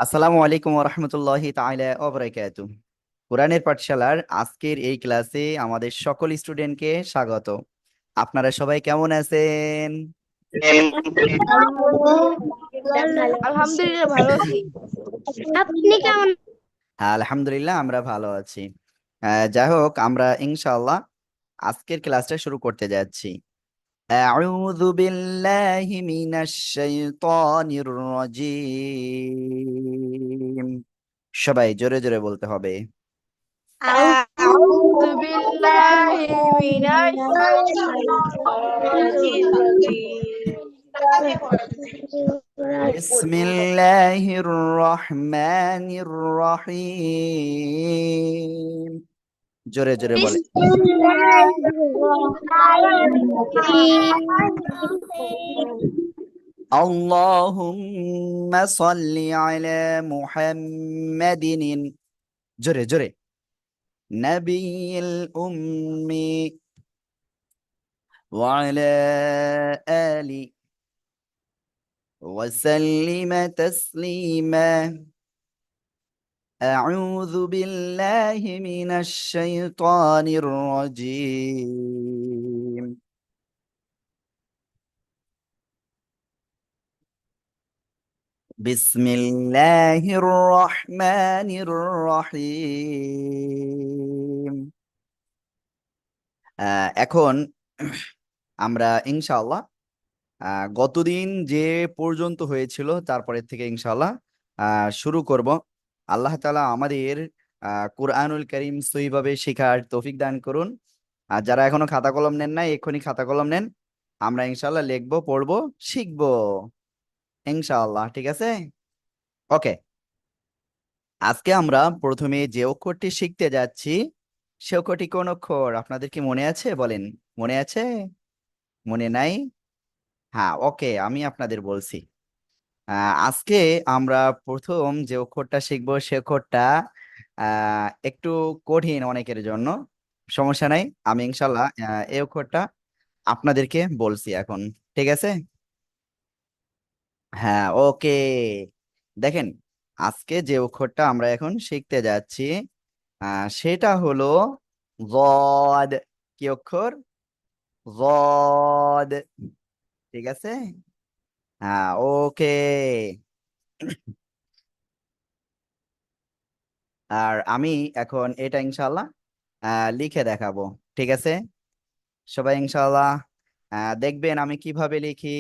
আসসালামু আলাইকুম রহমতুল্লাহি তাআলা ওয়া বারাকাতুহু। কোরআনের পাঠশালার আজকের এই ক্লাসে আমাদের সকল স্টুডেন্টকে স্বাগত। আপনারা সবাই কেমন আছেন? আলহামদুলিল্লাহ ভালো আছি। আপনি কেমন? হ্যাঁ, আলহামদুলিল্লাহ আমরা ভালো আছি। যাই হোক, আমরা ইনশাআল্লাহ আজকের ক্লাসটা শুরু করতে যাচ্ছি। আউযু বিল্লাহি মিনাশ শাইতানির রাজীম। সবাই জোরে জোরে বলতে হবে। আউযু বিল্লাহি মিনাশ শাইতানির রাজীম। বিসমিল্লাহির রহমানির রহিম। জোরে জোরে বলে। আল্লাহুম্মা সাল্লি আলা মুহাম্মাদিন। জোরে জোরে। নবিয়্যিল উম্মি ওয়া আলা আলি ওয়া সাল্লিমা তাসলিমা। أعوذ بالله من الشيطان الرجيم. بسم الله الرحمن الرحيم. এখন আমরা ইনশাআল্লাহ গতদিন যে পর্যন্ত হয়েছিল তারপরের থেকে ইনশাআল্লাহ শুরু করব। আল্লাহ তাআলা আমাদের কুরআনুল কারীম সহিভাবে শেখার তৌফিক দান করুন। আর যারা এখনো খাতা কলম নেন নাই, এক্ষুনি খাতা কলম নেন। আমরা ইনশাআল্লাহ লিখবো, পড়বো, শিখবো ইনশাআল্লাহ। ঠিক আছে? ওকে। আজকে আমরা প্রথমে যে অক্ষরটি শিখতে যাচ্ছি সে অক্ষরটি কোন অক্ষর আপনাদের কি মনে আছে? বলেন, মনে আছে? মনে নাই? হ্যাঁ, ওকে, আমি আপনাদের বলছি। আজকে আমরা প্রথম যে অক্ষরটা শিখবো সে অক্ষরটা একটু কঠিন অনেকের জন্য। সমস্যা নাই, আমি ইনশাল্লাহ এই অক্ষরটা আপনাদেরকে বলছি এখন। ঠিক আছে? হ্যাঁ, ওকে। দেখেন, আজকে যে অক্ষরটা আমরা এখন শিখতে যাচ্ছি সেটা হলো যদ। কি অক্ষর? যদ। ঠিক আছে? হ্যাঁ, ওকে। আর আমি এখন এটা ইনশাল্লাহ লিখে দেখাবো। ঠিক আছে? সবাই ইনশাল্লাহ দেখবেন আমি কিভাবে লিখি।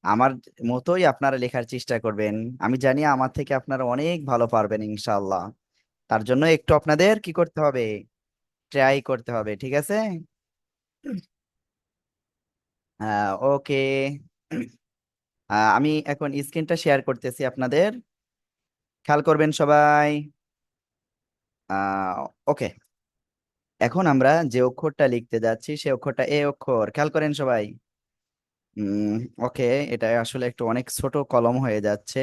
আমার মতোই আপনারা লেখার চেষ্টা করবেন। আমি জানি আমার থেকে আপনারা অনেক ভালো পারবেন ইনশাল্লাহ। তার জন্য একটু আপনাদের কি করতে হবে? ট্রাই করতে হবে। ঠিক আছে? ওকে। আমি এখন স্ক্রিনটা শেয়ার করতেছি আপনাদের, খেয়াল করবেন সবাই। ওকে। এখন আমরা যে অক্ষরটা লিখতে যাচ্ছি সে অক্ষরটা এ অক্ষর, খেয়াল করেন সবাই। উম ওকে। এটা আসলে একটু অনেক ছোট কলম হয়ে যাচ্ছে।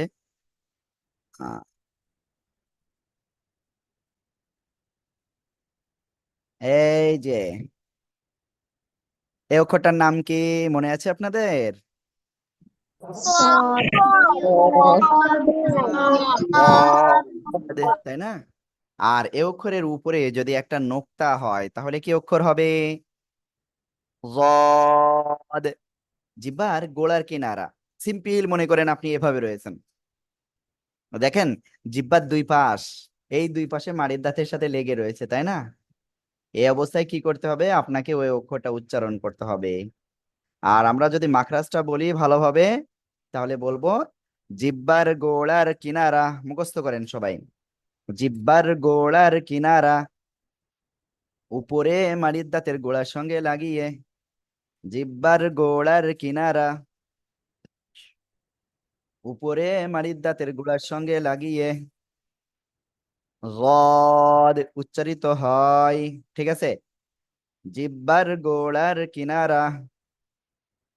আহ, এই যে এই অক্ষরটার নাম কি মনে আছে আপনাদের? তাই না? আর এ অক্ষরের উপরে যদি একটা নোক্তা হয় তাহলে কি অক্ষর হবে? যদ। জিহ্বার গোড়ার কিনারা। সিম্পল মনে করেন আপনি এভাবে রয়েছেন, দেখেন জিহ্বার দুই পাশ, এই দুই পাশে মাড়ির দাঁতের সাথে লেগে রয়েছে, তাই না? এই অবস্থায় কি করতে হবে? আপনাকে ওই অক্ষরটা উচ্চারণ করতে হবে। আর আমরা যদি মাখরাজটা বলি ভালোভাবে তাহলে বলবো জিহ্বার গোড়ার কিনারা। মুখস্থ করেন সবাই। জিহ্বার গোড়ার কিনারা উপরে মাড়ির দাঁতের গোড়ার সঙ্গে লাগিয়ে। জিহ্বার গোড়ার কিনারা উপরে মাড়ির দাঁতের গোড়ার সঙ্গে লাগিয়ে যদ উচ্চারিত হয়। ঠিক আছে? জিহ্বার গোড়ার কিনারা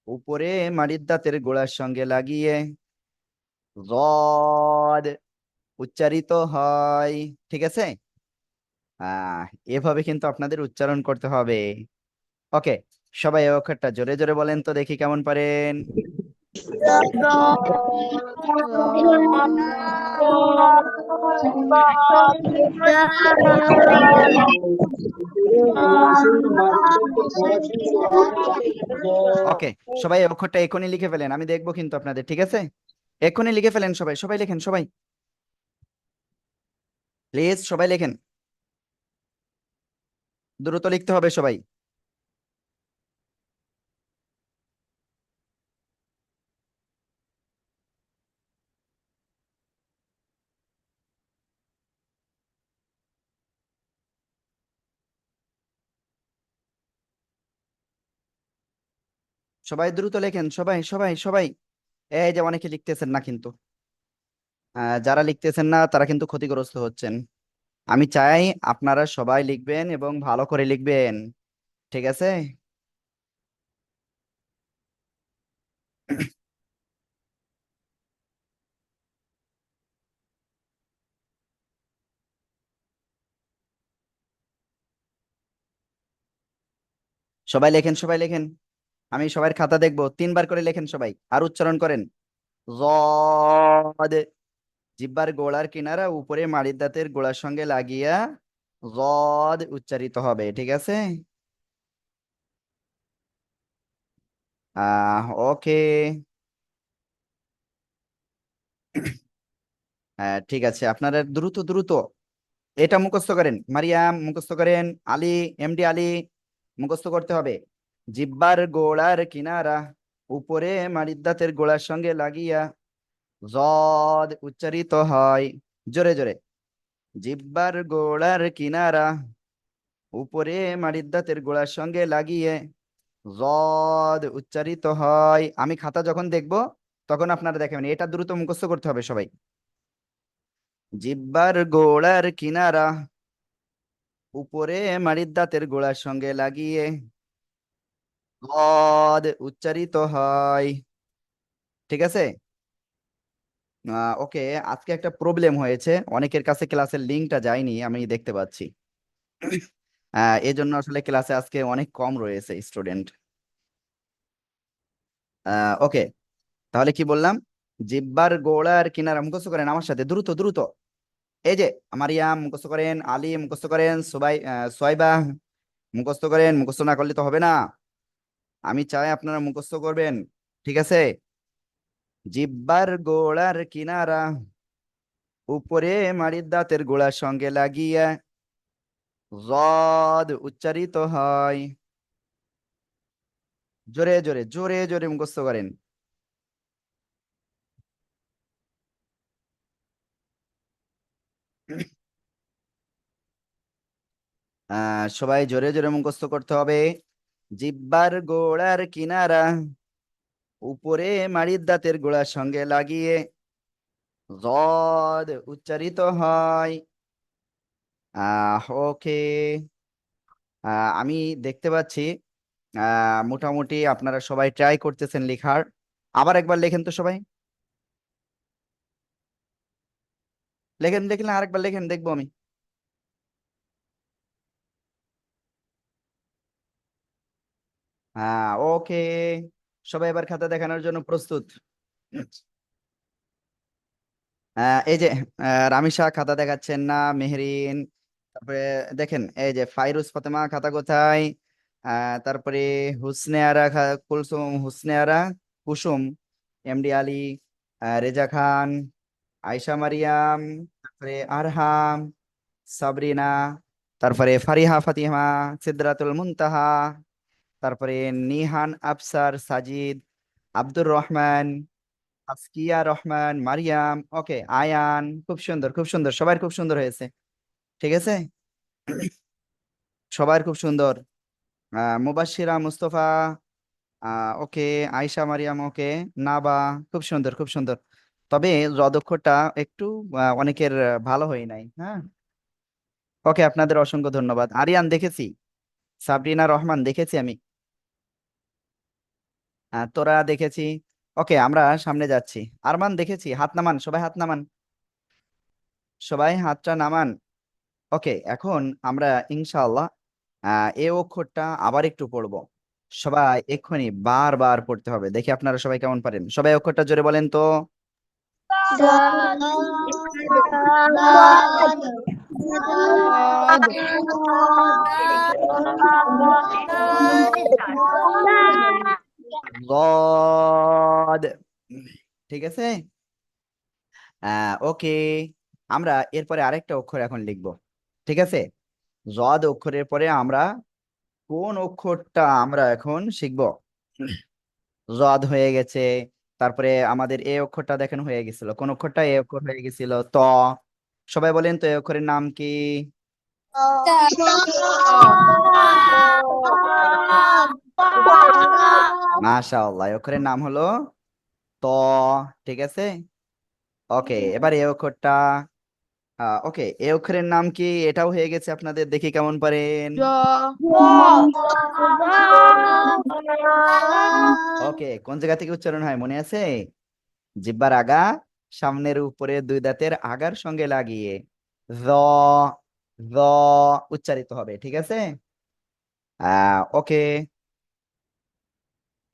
উপরে মাড়ির দাঁতের গোড়ার সঙ্গে লাগিয়ে যদ উচ্চারিত হয়। ঠিক আছে? আহ এভাবে কিন্তু আপনাদের উচ্চারণ করতে হবে। ওকে। সবাই এই অক্ষরটা জোরে জোরে বলেন তো দেখি কেমন পারেন। ওকে, সবাই এই অক্ষরটা এখনই লিখে ফেলেন, আমি দেখবো কিন্তু আপনাদের, ঠিক আছে? এখনই লিখে ফেলেন সবাই, সবাই লেখেন, সবাই প্লিজ সবাই লেখেন, দ্রুত লিখতে হবে সবাই। সবাই দ্রুত লেখেন, সবাই সবাই সবাই। এই যে অনেকে লিখতেছেন না কিন্তু, যারা লিখতেছেন না তারা কিন্তু ক্ষতিগ্রস্ত হচ্ছেন। আমি চাই আপনারা সবাই লিখবেন এবং ভালো করে লিখবেন, ঠিক আছে? সবাই লেখেন, সবাই লেখেন, আমি সবার খাতা দেখবো, 3বার করে লেখেন সবাই, আর উচ্চারণ করেন। জদ, জিহ্বার গোড়ার কিনারা উপরে মাড়ির দাঁতের গোড়ার সঙ্গে লাগিয়া জদ উচ্চারিত হবে, ঠিক আছে? ওকে। ঠিক আছে, আপনারা দ্রুত দ্রুত এটা মুখস্থ করেন, মারিয়াম মুখস্থ করেন, আলী, এমডি আলী মুখস্থ করতে হবে। জিহ্বার গোড়ার কিনারা উপরে মাড়ির দাঁতের গোড়ার সঙ্গে লাগিয়া জদ উচ্চারিত হয়, জোরে জোরে। জিহ্বার গোড়ার কিনারা উপরে মাড়ির দাঁতের গোড়ার সঙ্গে লাগিয়ে জদ উচ্চারিত হয়। আমি খাতা যখন দেখব তখন আপনারা দেখবেন, এটা দ্রুত মুখস্থ করতে হবে সবাই। জিহ্বার গোড়ার কিনারা উপরে মাড়ির দাঁতের গোড়ার সঙ্গে লাগিয়ে জদ উচ্চারিত হয়, ঠিক আছে? ওকে, আজকে একটা প্রবলেম হয়েছে, অনেকের কাছে ক্লাসের লিঙ্কটা যায়নি আমি দেখতে পাচ্ছি। এই জন্য আসলে ক্লাসে আজকে অনেক কম রয়েছে স্টুডেন্ট। ওকে, তাহলে কি বললাম? জিহ্বার গোড়ার কিনারা মুখস্থ করেন আমার সাথে দ্রুত দ্রুত। এই যে মারিয়াম মুখস্থ করেন, আলী মুখস্থ করেন, সোয়াইবা মুখস্থ করেন, মুখস্থ না করলে তো হবে না, আমি চাই আপনারা মুখস্থ করবেন, ঠিক আছে? জিহ্বার গোড়ার কিনারা উপরে মাড়ির দাঁতের গোড়ার সঙ্গে লাগিয়ে জদ উচ্চারিত হয়, জোরে জোরে জোরে জোরে মুখস্থ করেন। সবাই জোরে জোরে মুখস্থ করতে হবে। জিহ্বার গোড়ার কিনারা উপরে মাড়ির দাঁতের গোড়ার সঙ্গে লাগিয়ে জদ উচ্চারিত হয়। ওকে, আমি দেখতে পাচ্ছি মোটামুটি আপনারা সবাই ট্রাই করতেছেন লেখার। আবার একবার লেখেন তো সবাই, লেখেন লেখেন, আরেকবার লেখেন, দেখবো আমি। ওকে, সবাই এবার খাতা দেখানোর জন্য প্রস্তুত? এই যে রামিসা খাতা দেখাচ্ছেন না, মেহরিন, তারপরে দেখেন এই যে ফাইরুজ ফাতেমা খাতা কোথায়? তারপরে হুসনে আরা কুলসুম, হুসনে আরা, কুসুম, এমডি আলী, রেজা খান, আয়শা মারিয়াম, তারপরে আরহাম, সাবরিনা, তারপরে ফারিহা ফাতিমা, সিদরাতুল মুনতাহা, তারপরে নিহান আফসার, সাজিদ, আব্দুর রহমান, তাসকিয়া রহমান, মারিয়াম, ওকে, আয়ান, খুব সুন্দর খুব সুন্দর, সবার খুব সুন্দর হয়েছে, ঠিক আছে? সবার খুব সুন্দর। মুবাশশিরা মুস্তফা, ওকে, আয়শা মারিয়াম, ওকে, নাবা, খুব সুন্দর খুব সুন্দর। তবে অক্ষরটা একটু অনেকের ভালো হয় নাই, হ্যাঁ। ওকে, আপনাদের অসংখ্য ধন্যবাদ। আরিয়ান দেখেছি, সাবরিনা রহমান দেখেছি আমি, তোরা দেখেছি। ওকে, আমরা সামনে যাচ্ছি। আরমান দেখেছি, হাত নামান সবাই, হাত নামান সবাই, হাতটা নামান। ওকে, এখন আমরা ইনশাআল্লাহ এ অক্ষরটা আবার একটু পড়বো। সবাই এক্ষুনি বারবার পড়তে হবে, দেখি আপনারা সবাই কেমন পারেন। সবাই অক্ষরটা জোরে বলেন তো। গড। ঠিক আছে। ওকে, আমরা এরপরে আরেকটা অক্ষর এখন লিখব। ঠিক আছে, জদ অক্ষরের পরে আমরা কোন অক্ষরটা আমরা এখন শিখব? জদ হয়ে গেছে, তারপরে আমাদের এ অক্ষরটা দেখেন হয়ে গেছিল। কোন অক্ষরটা? এ অক্ষর হয়ে গেছিল, ত। সবাই বলেন তো, এ অক্ষরের নাম কি? মাশাআল্লাহ, এ অক্ষরের নাম হলো ত। ঠিক আছে। ওকে, এবার এ অক্ষরটা, ওকে, এ অক্ষরের নাম কি? এটাও হয়ে গেছে আপনাদের, দেখি কেমন পারেন। ওকে, কোন জায়গা থেকে উচ্চারণ হয় মনে আছে? জিহ্বার আগা, সামনের উপরে দুই দাঁতের আগার সঙ্গে লাগিয়ে জ, জ উচ্চারিত হবে। ঠিক আছে। ওকে,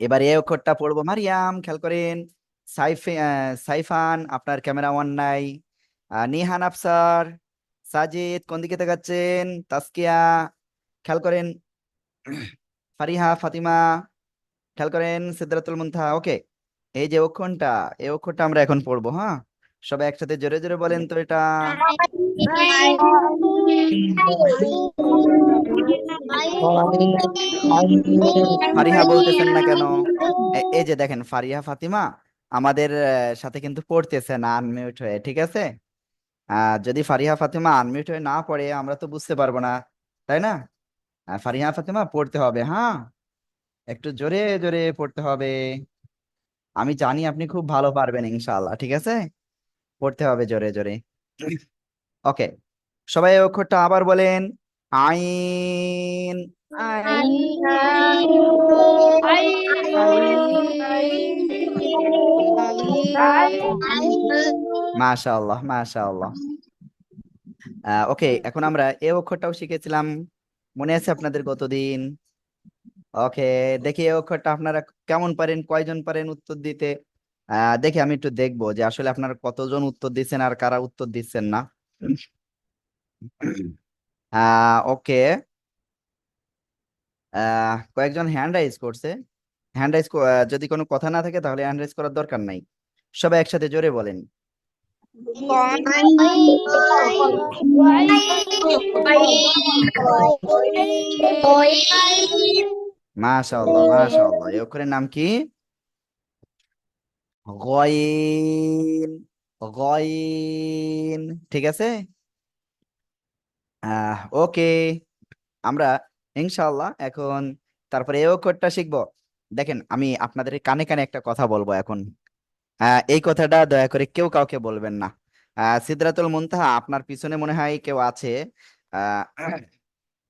এবার এই অক্ষরটা পড়বো। মারিয়াম, খেয়াল করেন। সাইফান, আপনার ক্যামেরা অন নাই। নিহান আফসার, সাজিদ কোন দিকে তাকাচ্ছেন? তাসকিয়া, খেয়াল করেন। ফারিহা, ফাতিমা, খেয়াল করেন। সিদরাতুল মুনতাহা। ওকে, এই যে অক্ষরটা, এই অক্ষরটা আমরা এখন পড়বো। হ্যাঁ, সবাই একসাথে জোরে জোরে বলেন তো এটা। ফারিহা বলতেছেন না কেন? এই যে দেখেন, ফারিহা ফাতিমা আমাদের সাথে কিন্তু পড়তেছে না আনমিউট হয়ে। ঠিক আছে। যদি ফারিহা ফাতিমা আনমিউট হয়ে না পড়ে আমরা তো বুঝতে পারবো না, তাই না? ফারিহা ফাতিমা পড়তে হবে, হ্যাঁ, একটু জোরে জোরে পড়তে হবে। আমি জানি আপনি খুব ভালো পারবেন ইনশাআল্লাহ। ঠিক আছে, পড়তে হবে জোরে জোরে। ওকে, সবাই এই অক্ষরটা আবার বলেন। আইন। মাশাআল্লাহ, মাশাআল্লাহ। ওকে, এখন আমরা এই অক্ষরটাও শিখেছিলাম, মনে আছে আপনাদের গতদিন? ওকে, দেখি এই অক্ষরটা আপনারা কেমন পারেন, কয়জন পারেন উত্তর দিতে। দেখি, আমি একটু দেখবো যে আসলে আপনারা কতজন উত্তর দিচ্ছেন আর কারা উত্তর দিচ্ছেন না। ওকে, কয়েকজন হ্যান্ড রাইজ করছে। হ্যান্ড রাইজ, যদি কোনো কথা না থাকে তাহলে হ্যান্ড রাইজ করার দরকার নাই। সবাই একসাথে জোরে বলেন। মাশাআল্লাহ, মাশাআল্লাহ, এই অক্ষরের নাম কি? গয়িন, গয়িন। ঠিক আছে। ওকে, আমরা ইনশাআল্লাহ এখন তারপরে এই অক্ষরটা শিখবো। দেখেন, আমি আপনাদের কানে কানে একটা কথা বলবো এখন। এই কথাটা দয়া করে কেউ কাউকে বলবেন না। সিদরাতুল মুনতাহা আপনার পিছনে মনে হয় কেউ আছে। আহ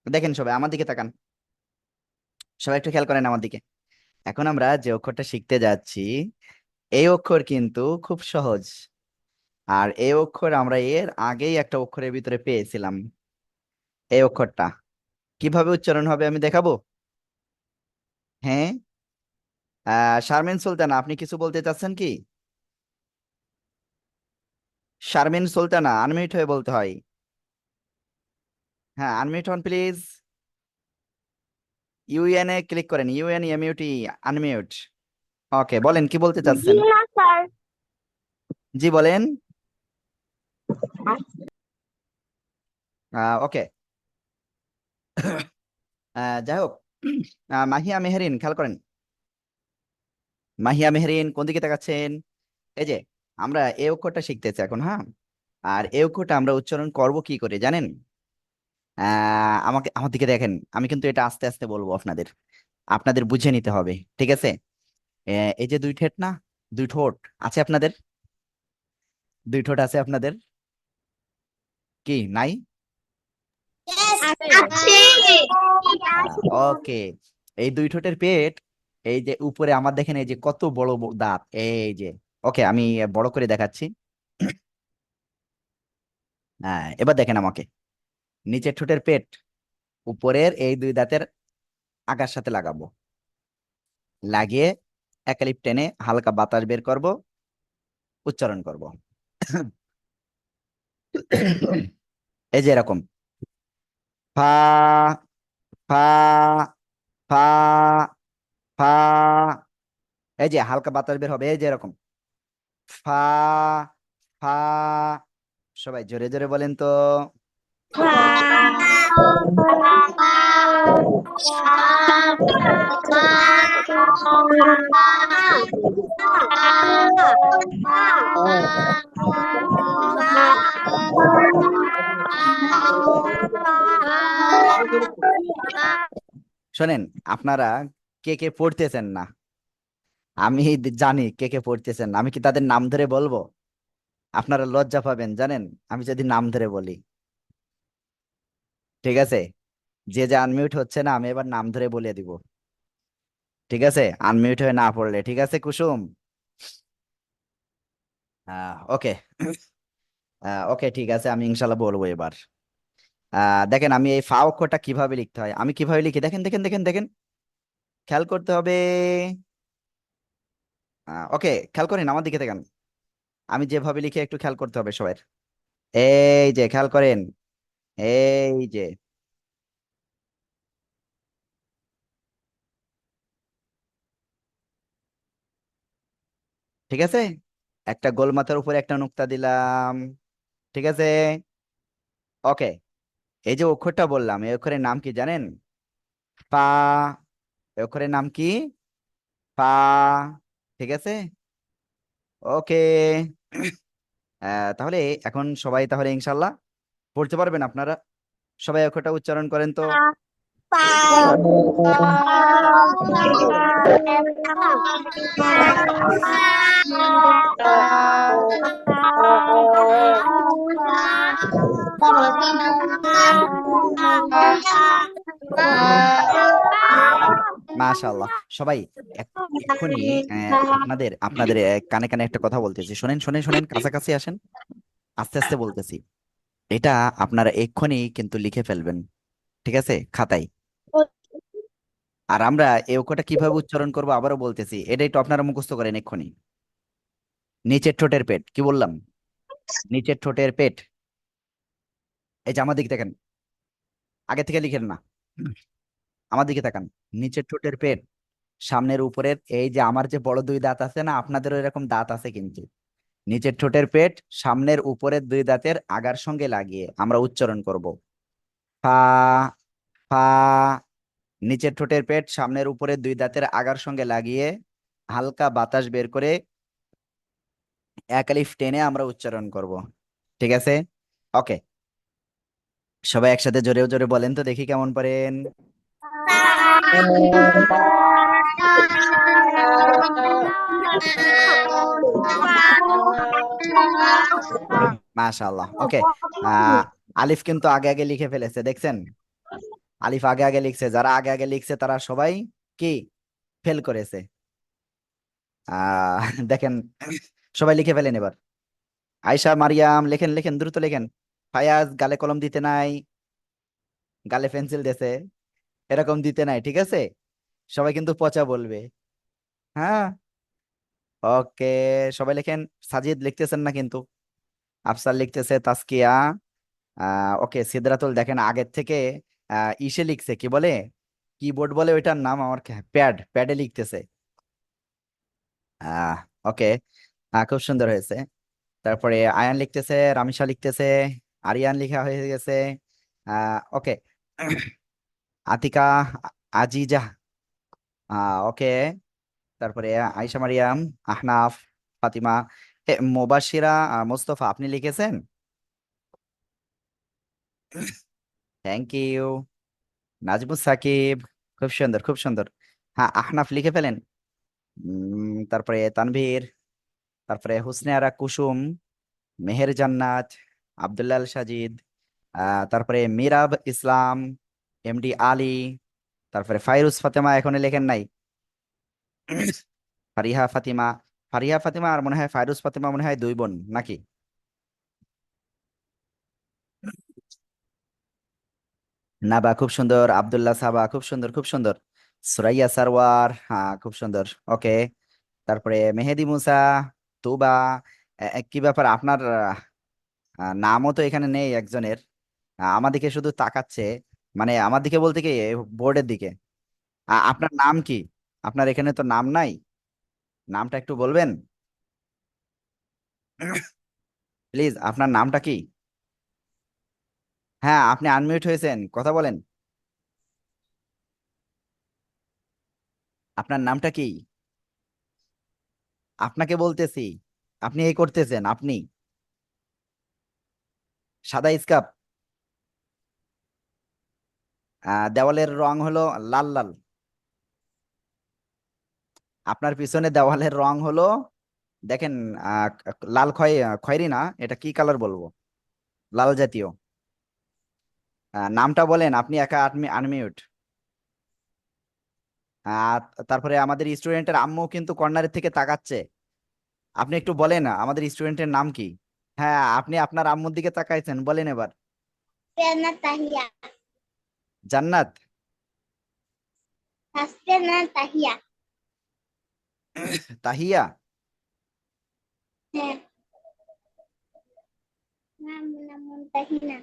দেখেন, সবাই আমার দিকে তাকান, সবাই একটু খেয়াল করেন আমার দিকে। এখন আমরা যে অক্ষরটা শিখতে যাচ্ছি, এই অক্ষর কিন্তু খুব সহজ। আর এই অক্ষর আমরা এর আগেই একটা অক্ষরের ভিতরে পেয়েছিলাম। এই অক্ষরটা কিভাবে উচ্চারণ হবে আমি দেখাবো। হ্যাঁ, শারমিন সুলতানা, আপনি কিছু বলতে চাচ্ছেন কি? শারমিন সুলতানা, আনমিউট হয়ে বলতে হয়। হ্যাঁ, আনমিউট হন প্লিজ। ইউএনএ ক্লিক করেন, ইউএন এমইউটি, আনমিউট। ওকে, বলেন কি বলতে চাচ্ছেন। জি বলেন। ওকে, যাই হোক, মাহিয়া মেহরিন, খেয়াল করেন। মাহিয়া মেহরিন কোন দিকে তাকাচ্ছেন? এই যে, আমরা এই অক্ষরটা শিখতেছি এখন। হ্যাঁ, আর এই অক্ষরটা আমরা উচ্চারণ করব কি করে জানেন? আমাকে আমার দিকে দেখেন, আমি কিন্তু এটা আস্তে আস্তে বলবো আপনাদের, আপনাদের বুঝে নিতে হবে। ঠিক আছে। এই যে দুই ঠোঁট না, দুই ঠোঁট আছে আপনাদের, দুই ঠোঁট আছে আপনাদের কি নাই? ওকে, এই দুই ঠোঁটের পেট, এই যে উপরে আমার দেখেন, এই যে কত বড় বড় দাঁত, এই যে। ওকে, আমি বড় করে দেখাচ্ছি। এবার দেখেন আমাকে, নিচের ঠোঁটের পেট উপরের এই দুই দাঁতের আগার সাথে লাগাবো। লাগিয়ে এক লিপ টেনে হালকা বাতাস বের করব, উচ্চারণ করব। এই যে এরকম ফা, ফা, ফা, ফা। এই যে হালকা বাতাস বের হবে, এই যে এরকম ফা, ফা। সবাই জোরে জোরে বলেন তো। শোনেন, আপনারা কে কে পড়তেছেন না, আমি জানি কে কে পড়তেছেন না। আমি কি তাদের নাম ধরে বলবো? আপনারা লজ্জা পাবেন জানেন, আমি যদি নাম ধরে বলি। ঠিক আছে, যে যে আনমিউট হচ্ছে না, আমি এবার নাম ধরে বলে দিব। ঠিক আছে, আনমিউট হয়ে না পড়লে। ঠিক আছে কুসুম? ওকে। ওকে, ঠিক আছে, আমি ইনশাল্লাহ বলবো এবার। দেখেন আমি এই ফা অক্ষরটা কিভাবে লিখতে হয়, আমি কিভাবে লিখি, দেখেন দেখেন দেখেন দেখেন, খেয়াল করতে হবে। ওকে, খেয়াল করেন, আমার দিকে দেখেন, আমি যেভাবে লিখি একটু খেয়াল করতে হবে সবার। এই যে খেয়াল করেন, এই যে, ঠিক আছে, একটা গোল মাথার উপরে একটা নুক্তা দিলাম। ঠিক আছে, ওকে। এই যে অক্ষরটা বললাম, এই অক্ষরের নাম কি জানেন? পা। এই অক্ষরের নাম কি? পা। ঠিক আছে, ওকে। তাহলে এখন সবাই তাহলে ইনশাল্লাহ পড়তে পারবেন আপনারা। সবাই অক্ষরটা উচ্চারণ করেন তো। মাশাআল্লাহ। সবাই এক্ষুনি আপনাদের আপনাদের কানে কানে একটা কথা বলতেছি, শোনেন শোনেন শোনেন, কাছাকাছি আসেন, আস্তে আস্তে বলতেছি। এটা আপনারা এক্ষুনি কিন্তু লিখে ফেলবেন, ঠিক আছে, খাতায়। আর আমরা এই অক্ষরটা কিভাবে উচ্চারণ করবো আবারও বলতেছি, এটা একটু আপনারা মুখস্থ করেন এক্ষুনি। নিচের ঠোঁটের পেট, কি বললাম? নিচের ঠোঁটের পেট। এই যে আমার দিকে দেখেন, আগে থেকে লিখেন না, আমার দিকে তাকান। নিচের ঠোঁটের পেট, সামনের উপরের, এই যে আমার যে বড় দুই দাঁত আছে না, আপনাদেরও এরকম দাঁত আছে কিন্তু। নিচের ঠোঁটের পেট সামনের উপরের দুই দাঁতের আগার সঙ্গে লাগিয়ে আমরা উচ্চারণ করব ফা, ফা। নিচের ঠোঁটের পেট সামনের উপরের দুই দাঁতের আগার সঙ্গে লাগিয়ে হালকা বাতাস বের করে এক আলিফ টেনে আমরা উচ্চারণ করব। ঠিক আছে, ওকে। সবাই একসাথে জোরে জোরে বলেন তো, দেখি কেমন পারেন। মাশাআল্লাহ, ওকে। আহ আলিফ কিন্তু আগে আগে লিখে ফেলেছে, দেখছেন? আলিফ আগে আগে লিখছে, যারা আগে আগে লিখছে তারা সবাই কি ফেল করেছে। দেখেন, সবাই লিখে ফেলেন এবার। আয়শা, মারিয়াম, লেখেন লেখেন, দ্রুত লেখেন। ফায়াজ, গালে কলম দিতে নাই, গালে পেন্সিল দিতে, এরকম দিতে নাই, ঠিক আছে? সবাই কিন্তু পচা বলবে। হ্যাঁ, ওকে, সবাই লেখেন। সাজিদ লিখতেছেন না কিন্তু, আফসার লিখতেছে, তাসকিয়া। ওকে, সিদরাতুল দেখেন আগের থেকে ইসে লিখছে, কি বলে, কিবোর্ড বলে ওইটার নাম, আমার প্যাড, প্যাডে লিখতেছে। আহ ওকে, খুব সুন্দর হয়েছে। তারপরে আয়ান লিখতেছে, রামিসা লিখতেছে, আরিয়ান লিখা হয়ে গেছে। ওকে। আতিকা, আজিজা, ওকে। তারপরে আয়েশা মারিয়াম, আহনাফ, ফাতিমা, মোবাশিরা, মোস্তফা, আপনি লিখেছেন? Thank you. নাজমুস সাকিব, খুব সুন্দর খুব সুন্দর। হ্যাঁ, আহনাফ লিখে ফেলেন। তারপরে তানভীর, তারপরে হুসনে আরা কুসুম, মেহের জান্নাত, আব্দুল্লাহ আল সাজিদ, তারপরে মিরাব ইসলাম, এমডি আলী, তারপরে ফাইরুজ ফাতেমা এখনো লেখেন নাই। ফারিহা ফাতিমা, ফারিহা ফাতিমা আর মনে হয় ফাইরুজ ফাতেমা মনে হয় দুই বোন নাকি? নাবা খুব সুন্দর, আব্দুল্লাহ সাবা খুব সুন্দর খুব সুন্দর। সুরাইয়া সারওয়ার, হ্যাঁ খুব সুন্দর। ওকে, তারপরে মেহেদি মুসা, তুবা। কি ব্যাপার আপনার নামও তো এখানে নেই একজনের। আমার দিকে শুধু তাকাচ্ছে, মানে আমার দিকে বলতে কি বোর্ডের দিকে। আপনার নাম কি? আপনার এখানে তো নাম নাই, নামটা একটু বলবেন প্লিজ? আপনার নামটা কি? হ্যাঁ, আপনি আনমিউট হয়েছেন, কথা বলেন। আপনার নামটা কি? আপনাকে বলতেছি, আপনি এই করতেছেন আপনি। সাদা স্কার্ফ, দেওয়ালের রং হলো লাল লাল। আপনার পিছনে দেওয়ালের রং হলো, দেখেন, লাল খয়েরি না, এটা কি কালার বলবো, লাল জাতীয়। নামটা বলেন, আপনি একা আনমিউট। আহ, তারপরে আমাদের স্টুডেন্টের আম্মু কিন্তু কর্নারের থেকে তাকাচ্ছে, আপনি একটু বলেন আমাদের স্টুডেন্টের নাম কি? হ্যাঁ, আপনি আপনার আম্মুর দিকে তাকাইছেন, বলেন এবার। হাসনা তাহিয়া। জান্নাত। হাসনা তাহিয়া। তাহিয়া। হ্যাঁ, নাম নাম তাহিনা।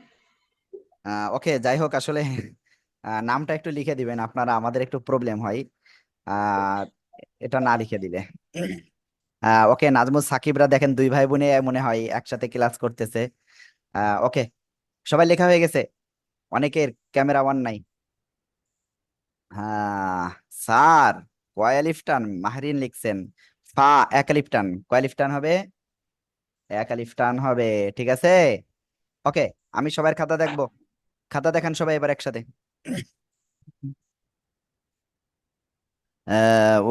ওকে, যাই হোক, আসলে নামটা একটু লিখে দিবেন, আপনারা আমাদের একটু প্রবলেম হয় আহ এটা না লিখে দিলে। ওকে, নাজমুল সাকিবরা দেখেন দুই ভাই বোনে মনে হয় একসাথে ক্লাস করতেছে। ওকে, সবাই লেখা হয়ে গেছে? অনেকের ক্যামেরা অন নাই। হ্যাঁ স্যার, কয়ালিফটান মাহরিন লিখছেন। ফা একালিফটান, কয়ালিফটান হবে, একালিফটান হবে। ঠিক আছে, ওকে। আমি সবার খাতা দেখবো, খাতা দেখান সবাই এবার একসাথে।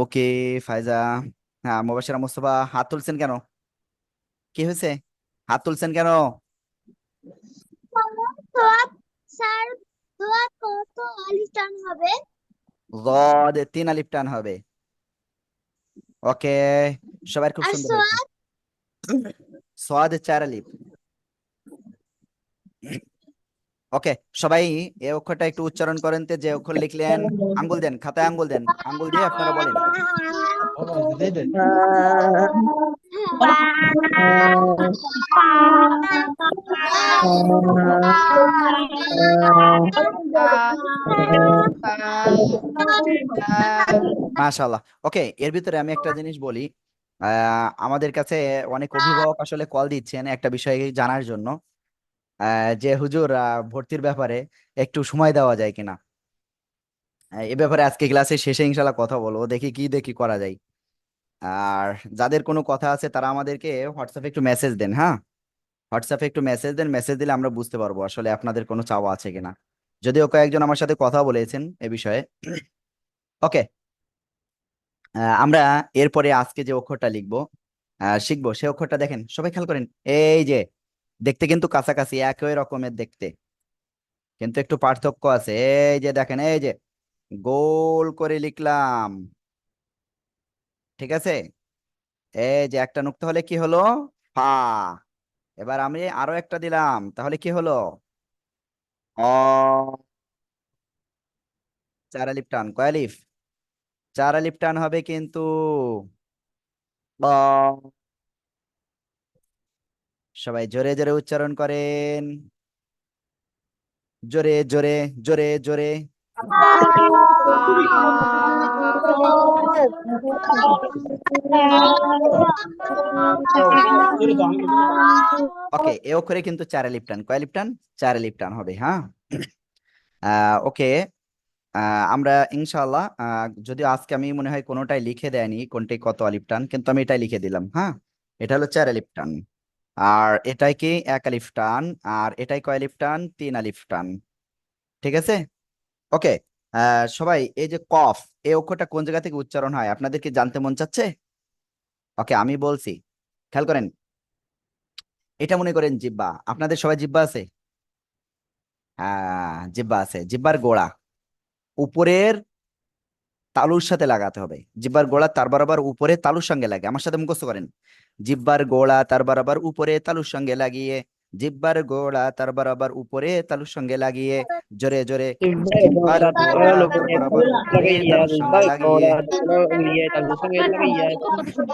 ওকে ফাইজা, হ্যাঁ মুবাশশিরা মুস্তফা, হাত তুলছেন কেন? কি হয়েছে, হাত তুলছেন কেন? সোয়াদ স্যার, সোয়াদ কত আলিস্টান হবে? গদ তিন আলিফ টান হবে। ওকে, সবার খুব আর সুন্দর হয়েছে। সোয়াদ? সোয়াদ চার আলিফ। ওকে, সবাই এই অক্ষরটা একটু উচ্চারণ করেন তো, যে অক্ষর লিখলেন। আঙ্গুল দেন, খাতায় আঙ্গুল দেন, আঙ্গুল দিয়ে আপনারা বলেন। মাশাআল্লাহ। ওকে, এর ভিতরে আমি একটা জিনিস বলি। আমাদের কাছে অনেক অভিভাবক আসলে কল দিচ্ছেন একটা বিষয় জানার জন্য, যে হুজুর ভর্তির ব্যাপারে একটু সময় দেওয়া যায় কিনা। এ ব্যাপারে আজকে ক্লাসের শেষে ইনশাল্লাহ কথা বলবো, দেখি করা যায়। আর যাদের কোনো কথা আছে তারা আমাদেরকে হোয়াটসঅ্যাপে একটু মেসেজ দেন, হ্যাঁ। হোয়াটসঅ্যাপে একটু মেসেজ দেন, মেসেজ দিলে আমরা বুঝতে পারবো আসলে আপনাদের কোনো চাওয়া আছে কিনা। যদিও কয়েকজন আমার সাথে কথা বলেছেন এ বিষয়ে। ওকে, আমরা এরপরে আজকে যে অক্ষরটা লিখবো, শিখবো, সে অক্ষরটা দেখেন, সবাই খেয়াল করেন। এই যে, দেখতে কিন্তু কাছাকাছি একই রকমের দেখতে, কিন্তু একটু পার্থক্য আছে। এই যে দেখেন, এই যে গোল করে লিখলাম, ঠিক আছে। এই যে একটা নুক্তা হলে কি হলো, ফা। এবার আমি আরো একটা দিলাম, তাহলে কি হলো, অ। চার আলিফ টান, কয় আলিফ? চার আলিফ টান হবে কিন্তু, ব। সবাই জোরে জোরে উচ্চারণ করেন, জোরে জোরে, জোরে জোরে। ওকে, এ অক্ষরে কিন্তু চার আলিফ টান, কয় আলিফ টান? চার আলিফ টান হবে, হ্যাঁ। ওকে, আমরা ইনশাআল্লাহ, যদিও আজকে আমি মনে হয় কোনোটাই লিখে দেয়নি কোনটাই কত আলিফ টান, কিন্তু আমি এটাই লিখে দিলাম, হ্যাঁ। এটা হলো চার আলিফ টান, আর এটাই কি এক আলিফ টান, আর এটাই কয় আলিফ টান? তিন আলিফ টান। ঠিক আছে, ওকে। সবাই এই যে কফ, এই অক্ষরটা কোন জায়গা থেকে উচ্চারণ হয় আপনাদের কি জানতে মন চাচ্ছে? ওকে, আমি বলছি, খেয়াল করেন। এটা মনে করেন জিব্বা, আপনাদের সবাই জিব্বা আছে? হ্যাঁ, জিব্বা আছে। জিব্বার গোড়া উপরের তালুর সাথে লাগাতে হবে, জিব্বার গোড়া তার বরাবর উপরে তালুর সঙ্গে লাগে, আমার সাথে মুখস্থ করেন। জিব্বার গোড়া তার বরাবর উপরে তালুর সঙ্গে লাগিয়ে জিব্বার গোড়া তার বরাবর উপরে তালুর সঙ্গে লাগিয়ে, জোরে জোরে। Jibbar জিব্বার gola গোড়া talo তার pune বরাবর উপরে lagaiya, তালুর সঙ্গে jibbar লাগিয়ে, gola talo liye talu sange lagaiya, talu sange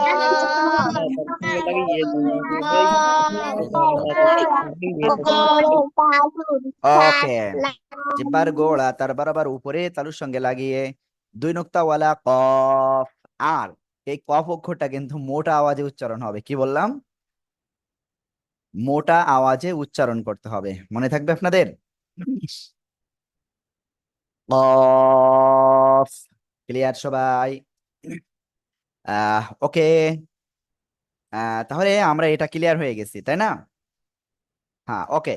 lagaiye talu bai ওকে। জিব্বার গোড়া তার বরাবর উপরে তালুর সঙ্গে লাগিয়ে, দুই নোক্তাওয়ালা কফ। আর এই কফ অক্ষরটা কিন্তু মোটা আওয়াজে উচ্চারণ হবে, কি বললাম? মোটা আওয়াজে উচ্চারণ করতে হবে, মনে থাকবে আপনাদের? কফ। ক্লিয়ার সবাই? ওকে। তাহলে আমরা এটা ক্লিয়ার হয়ে গেছি, তাই না? হ্যাঁ, ওকে।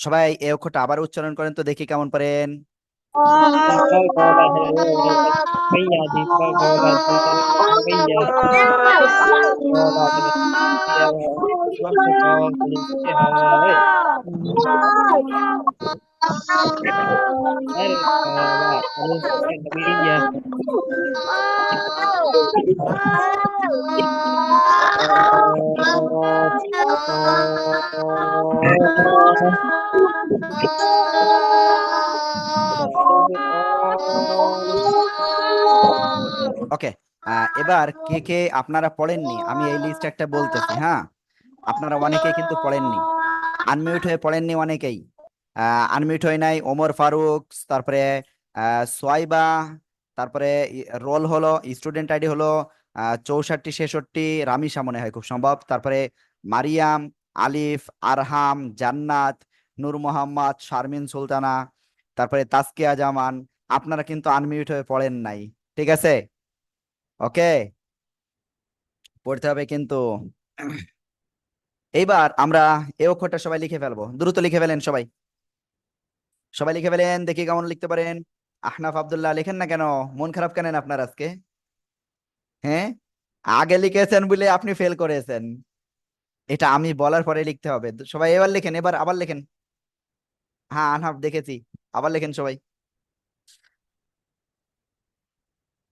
সবাই এই অক্ষরটা আবার উচ্চারণ করেন তো, দেখি কেমন পারেন। jibbar gola talo lagaiya, jibbar gola talo lagaiya, gola talo liye waktu kau liye hai, jibbar gola talo sange lagaiya, ওকে। এবার কে কে আপনারা পড়েননি, আমি এই লিস্ট একটা বলতেছি, হ্যাঁ? আপনারা অনেকেই কিন্তু পড়েননি, আনমিউট হয়ে পড়েননি অনেকেই। আনমিউট হয় নাই ওমর ফারুক, তারপরে সোয়াইবা, তারপরে রোল হলো, স্টুডেন্ট আইডি হলো 64 66, রামিসা মনে হয় খুব সম্ভব, তারপরে মারিয়াম, আলিফ, আরহাম, জান্নাত, নূর মোহাম্মদ, শারমিন সুলতানা, তারপরে তাসকিয়া জামান। আপনারা কিন্তু আনমিউট হয়ে পড়েন নাই, ঠিক আছে? ওকে, পড়তে হবে কিন্তু। এইবার আমরা এই অক্ষরটা সবাই লিখে ফেলবো, দ্রুত লিখে ফেলেন সবাই। সবাই লিখে ফেলেন, দেখি কেমন লিখতে পারেন। আহনাফ আব্দুল্লাহ লেখেন না কেন? মন খারাপ কেন আপনার আজকে? হ্যাঁ, আগে লিখেছেন বলে আপনি ফেল করেছেন, এটা আমি বলার পরে লিখতে হবে। সবাই এবার লেখেন, এবার আবার লেখেন। হ্যাঁ আহনাফ দেখেছি, আবার লেখেন সবাই।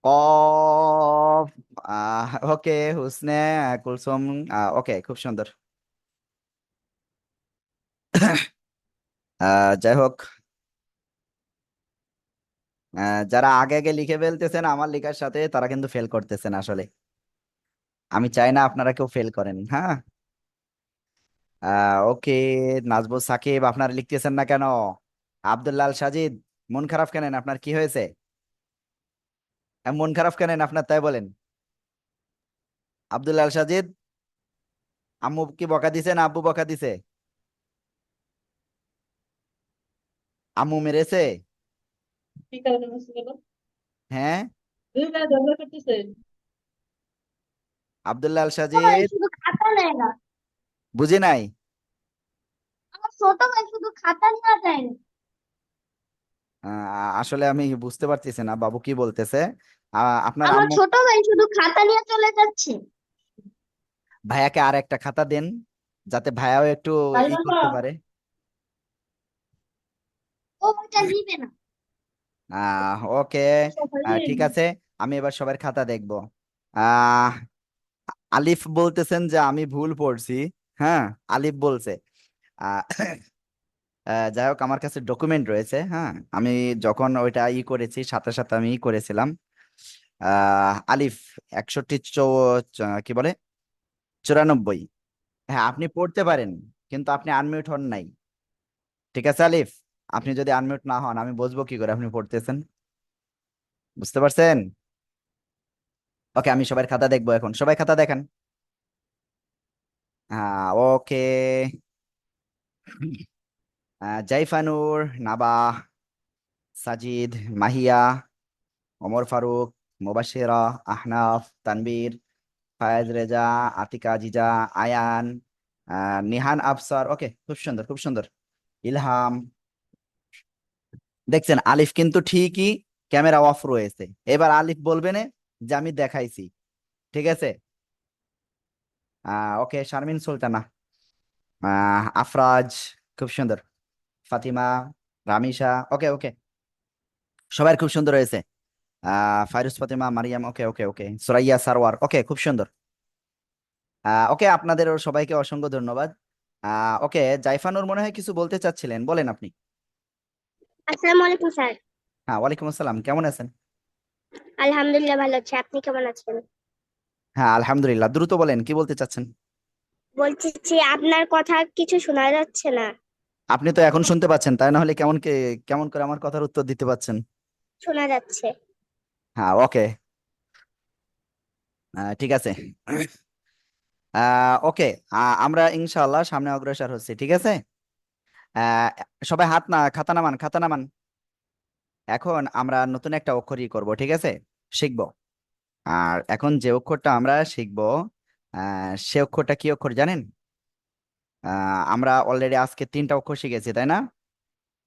কফ। ওকে, হুসনে কুলসুম। ওকে, খুব সুন্দর। যাই হোক, যারা আগে আগে লিখে ফেলতেছেন আমার লেখার সাথে, তারা কিন্তু ফেল করতেছেন আসলে। আমি চাই না আপনারা কেউ ফেল করেন, হ্যাঁ? ওকে। নাজবুল সাকিব, আপনারা লিখতেছেন না কেন? আব্দুল্লাহ আল সাজিদ, মন খারাপ কেন আপনার, কি হয়েছে? মন খারাপ কেন আপনার, তাই বলেন। আব্দুল্লাহ আল সাজিদ, আম্মু কি বকা দিছে না আব্বু বকা দিছে? আম্মু মেরেছে? কি কারণে মিস গেল? হ্যাঁ, দুই বেলা ঝগড়া করতেছে। আব্দুল্লাহ আল ছোট ভাই সাজিদ, শুধু খাতা নেয় না, বুঝি নাই। আমার ছোট ভাই শুধু খাতা নিয়ে যায় না। আসলে আমি বুঝতে পারতেছি না বাবু কি বলতেছে। আপনার আমার আম্মু। ছোট ভাই শুধু খাতা নিয়ে চলে যাচ্ছে। ভাইয়াকে আর একটা খাতা দেন, যাতে ভাইয়াও একটু তাই ই বলো। করতে পারে। ও ওইটা নিবে না। ওকে। সকালে ঠিক আছে, আমি এবার সবার খাতা দেখব। আহ আলিফ বলতেছেন যে আমি ভুল পড়ছি। হ্যাঁ, আলিফ বলছে। আহ, যাই হোক, আমার কাছে ডকুমেন্ট রয়েছে, হ্যাঁ, আমি যখন ওইটা করেছি সাথে সাথে আমি করেছিলাম। আলিফ 61 কি বলে 94। হ্যাঁ, আপনি পড়তে পারেন, কিন্তু আপনি আনমিউট হন নাই, ঠিক আছে আলিফ? আপনি যদি আনমিউট না হন, আমি বুঝবো কি করে আপনি পড়তেছেন? বুঝতে পারছেন? ওকে, আমি সবার খাতা দেখবো এখন, সবাই খাতা দেখান। হ্যাঁ, ওকে। জাইফানুর, নাবা, সাজিদ, মাহিয়া, ওমর ফারুক, মুবাশিরা, আহনাফ, তানবীর, ফায়েজ রেজা, আতিকা জিজা, আয়ান, নিহান আফসার। ওকে, খুব সুন্দর খুব সুন্দর। ইলহাম। দেখছেন আলিফ কিন্তু ঠিকই ক্যামেরা অফ রয়েছে। এবার আলিফ বলবে না যে আমি দেখাইছি, ঠিক আছে? ওকে, শারমিন সুলতানা, আফরাজ, খুব সুন্দর। ফাতিমা, রামিসা। ওকে ওকে, সবাই খুব সুন্দর হয়েছে। ফাইরুজ ফাতিমা, মারিয়াম। ওকে ওকে ওকে, সুরাইয়া সারওয়ার। ওকে, খুব সুন্দর। ওকে, আপনাদের সবাইকে অসংখ্য ধন্যবাদ। ওকে, জাইফানুর মনে হয় কিছু বলতে চাচ্ছিলেন, বলেন আপনি। আসসালামু আলাইকুম স্যার। হ্যাঁ, ওয়ালাইকুম আসসালাম, কেমন আছেন? আলহামদুলিল্লাহ ভালো আছি, আপনি কেমন আছেন? হ্যাঁ, আলহামদুলিল্লাহ, দ্রুত বলেন কি বলতে চাচ্ছেন। বলছি যে আপনার কথা কিছু শোনা যাচ্ছে না। আপনি তো এখন শুনতে পাচ্ছেন, তাই না হলে কেমন করে আমার কথার উত্তর দিতে পাচ্ছেন? শোনা যাচ্ছে। হ্যাঁ, ওকে, ঠিক আছে। ওকে, আমরা ইনশাআল্লাহ সামনে অগ্রসর হচ্ছি, ঠিক আছে। আহ, সবাই হাত না, খাতা নামান, খাতা নামান। এখন আমরা নতুন একটা অক্ষরই করব, ঠিক আছে, শিখব। আর এখন যে অক্ষরটা আমরা শিখব, সে অক্ষরটা কি অক্ষর জানেন? আমরা অলরেডি আজকে 3টা অক্ষর শিখেছি, তাই না?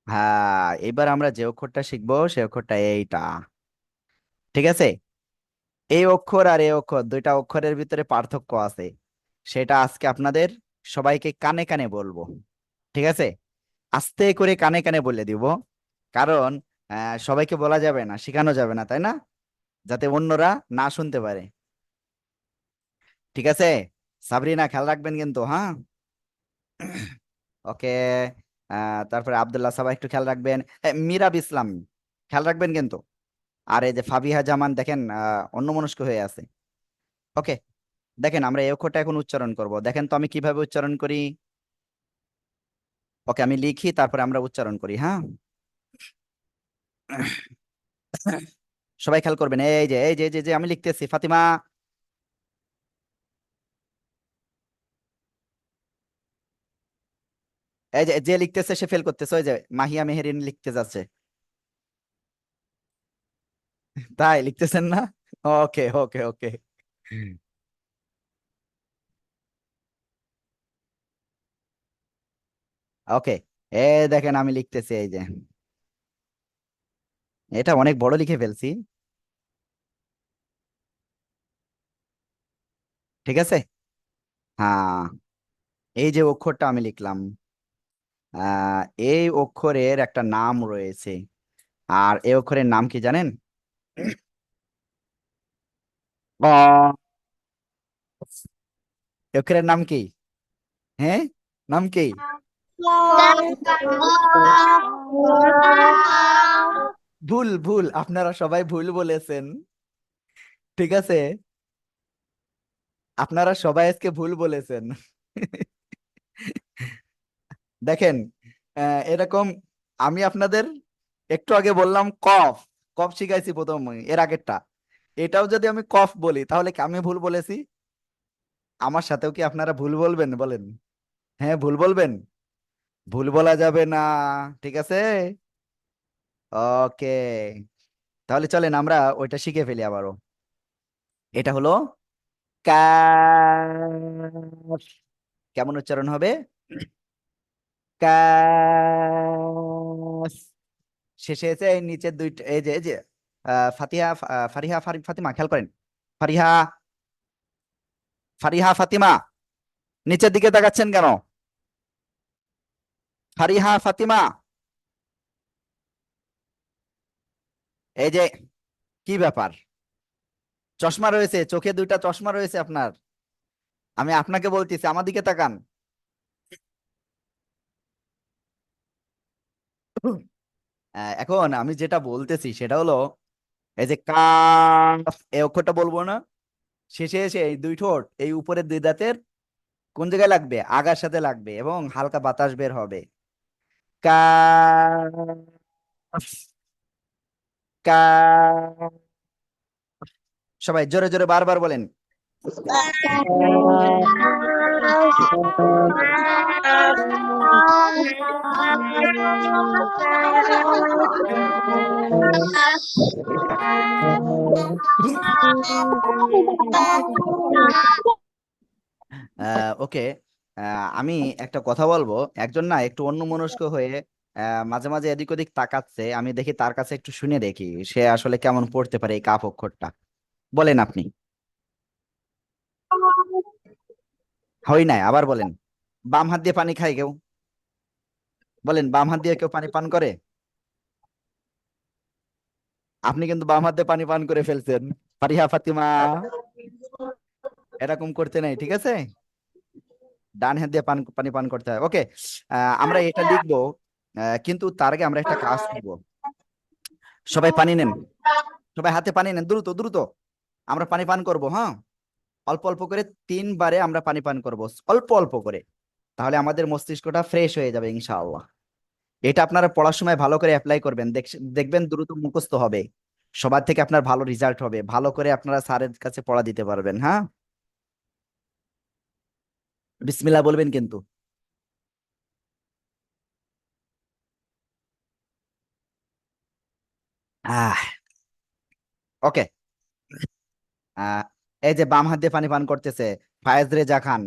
হ্যাঁ, এবার আমরা যে অক্ষরটা শিখবো সে অক্ষরটা এইটা, ঠিক আছে। এই অক্ষর আর এই অক্ষর, দুইটা অক্ষরের ভিতরে পার্থক্য আছে, সেটা আজকে আপনাদের সবাইকে কানে কানে বলবো, ঠিক আছে। আস্তে করে কানে কানে বলে দিব, কারণ সবাইকে বলা যাবে না, শেখানো যাবে না, তাই না, যাতে অন্যরা না শুনতে পারে, ঠিক আছে। সাবরিনা, খেয়াল রাখবেন কিন্তু, হ্যাঁ। ওকে, তারপরে আব্দুল্লাহ, সবাই একটু খেয়াল রাখবেন। মিরাব ইসলাম, খেয়াল রাখবেন কিন্তু। আর এই যে ফাবিহা জামান, দেখেন অন্যমনস্ক হয়ে আছে। ওকে, দেখেন আমরা এই অক্ষরটা এখন উচ্চারণ করব, দেখেন তো আমি কিভাবে উচ্চারণ করি। ওকে, আমি লিখি, তারপরে আমরা উচ্চারণ করি, হ্যাঁ। সবাই খেয়াল করবেন, এই যে আমি লিখতেছি, ফাতিমা। এই যে যে লিখতেছে সে ফেল করতেছে, ওই যে মাহিয়া মেহেরিন লিখতে যাচ্ছে। তাই লিখতেছেন না? ওকে, ওকে, ওকে। ওকে, দেখেন আমি লিখতেছি, এই যে এটা অনেক বড় লিখে ফেলছি, ঠিক আছে। হ্যাঁ, এই যে অক্ষরটা আমি লিখলাম, এই অক্ষরের একটা নাম রয়েছে, আর এই অক্ষরের নাম কি জানেন? ক। এই অক্ষরের নাম কি? হ্যাঁ, নাম কি? ভুল, ভুল, আপনারা সবাই ভুল বলেছেন, ঠিক আছে। আপনারা সবাই আজকে ভুল বলেছেন। দেখেন, এরকম আমি আপনাদের একটু আগে বললাম কফ, কফ শিখাইছি প্রথম, এর আগেরটা। এটাও যদি আমি কফ বলি, তাহলে কি আমি ভুল বলেছি? আমার সাথেও কি আপনারা ভুল বলবেন, বলেন? হ্যাঁ, ভুল বলবেন, ভুল বলা যাবে না, ঠিক আছে। ওকে, তাহলে চলেন আমরা ওইটা শিখে ফেলি আবারও। এটা হলো কাফ। কেমন উচ্চারণ হবে? কাফ। শেষে এসে এই নিচের দুইটা, এই যে ফাতিহা, ফারিহা, ফাতিমা, খেয়াল করেন। ফারিহা, ফারিহা, ফাতিমা, নিচের দিকে তাকাচ্ছেন কেন? ফারিহা, ফাতিমা, এই যে, কি ব্যাপার, চশমা রয়েছে চোখে, দুইটা চশমা রয়েছে আপনার। আমি আপনাকে বলতেছি, আমার দিকে তাকান। এখন আমি যেটা বলতেছি সেটা হলো, এই যে কাফ, এই অক্ষরটা বলবো না, শেষে এসে এই দুই ঠোঁট, এই উপরের দুই দাঁতের কোন জায়গায় লাগবে? আগার সাথে লাগবে, এবং হালকা বাতাস বের হবে। Calf, calf. সবাই জোরে জোরে বারবার বলেন। ওকে, আমি একটা কথা বলবো। একজন না একটু অন্যমনস্ক হয়ে মাঝে মাঝে এদিক ওদিক তাকাচ্ছে, আমি দেখি, তার কাছে একটু শুনে দেখি সে আসলে কেমন পড়তে পারে এই কাপ অক্ষরটা। বলেন আপনি। হই নাই, আবার বলেন। বাম হাত দিয়ে পানি খায় কেউ? বলেন, বাম হাত দিয়ে কেউ পানি পান করে? আপনি কিন্তু বাম হাত দিয়ে পানি পান করে ফেলছেন, ফারিহা, ফাতিমা, এরকম করতে নাই, ঠিক আছে। ডান হাত দিয়ে পানি পান করতে হয়। ওকে, আমরা এটা লিখবো, কিন্তু তার আগে আমরা একটা কাজ করব। সবাই পানি নেন, সবাই হাতে পানি নেন, দ্রুত দ্রুত আমরা পানি পান করব। হ্যাঁ, অল্প অল্প করে 3 বারে আমরা পানি পান করব, অল্প অল্প করে। তাহলে আমাদের মস্তিষ্কটা ফ্রেশ হয়ে যাবে ইনশাআল্লাহ। এটা আপনারা পড়ার সময় ভালো করে অ্যাপ্লাই করবেন, দেখবেন দ্রুত মুখস্থ হবে, সবার থেকে আপনার ভালো রেজাল্ট হবে, ভালো করে আপনারা স্যারের কাছে পড়া দিতে পারবেন। হ্যাঁ, বিসমিল্লাহ বলবেন কিন্তু। আহ ওকে। আহ এই যে বাম হাত দিয়ে পানি পান করতেছে ফায়েজ রেজা খান,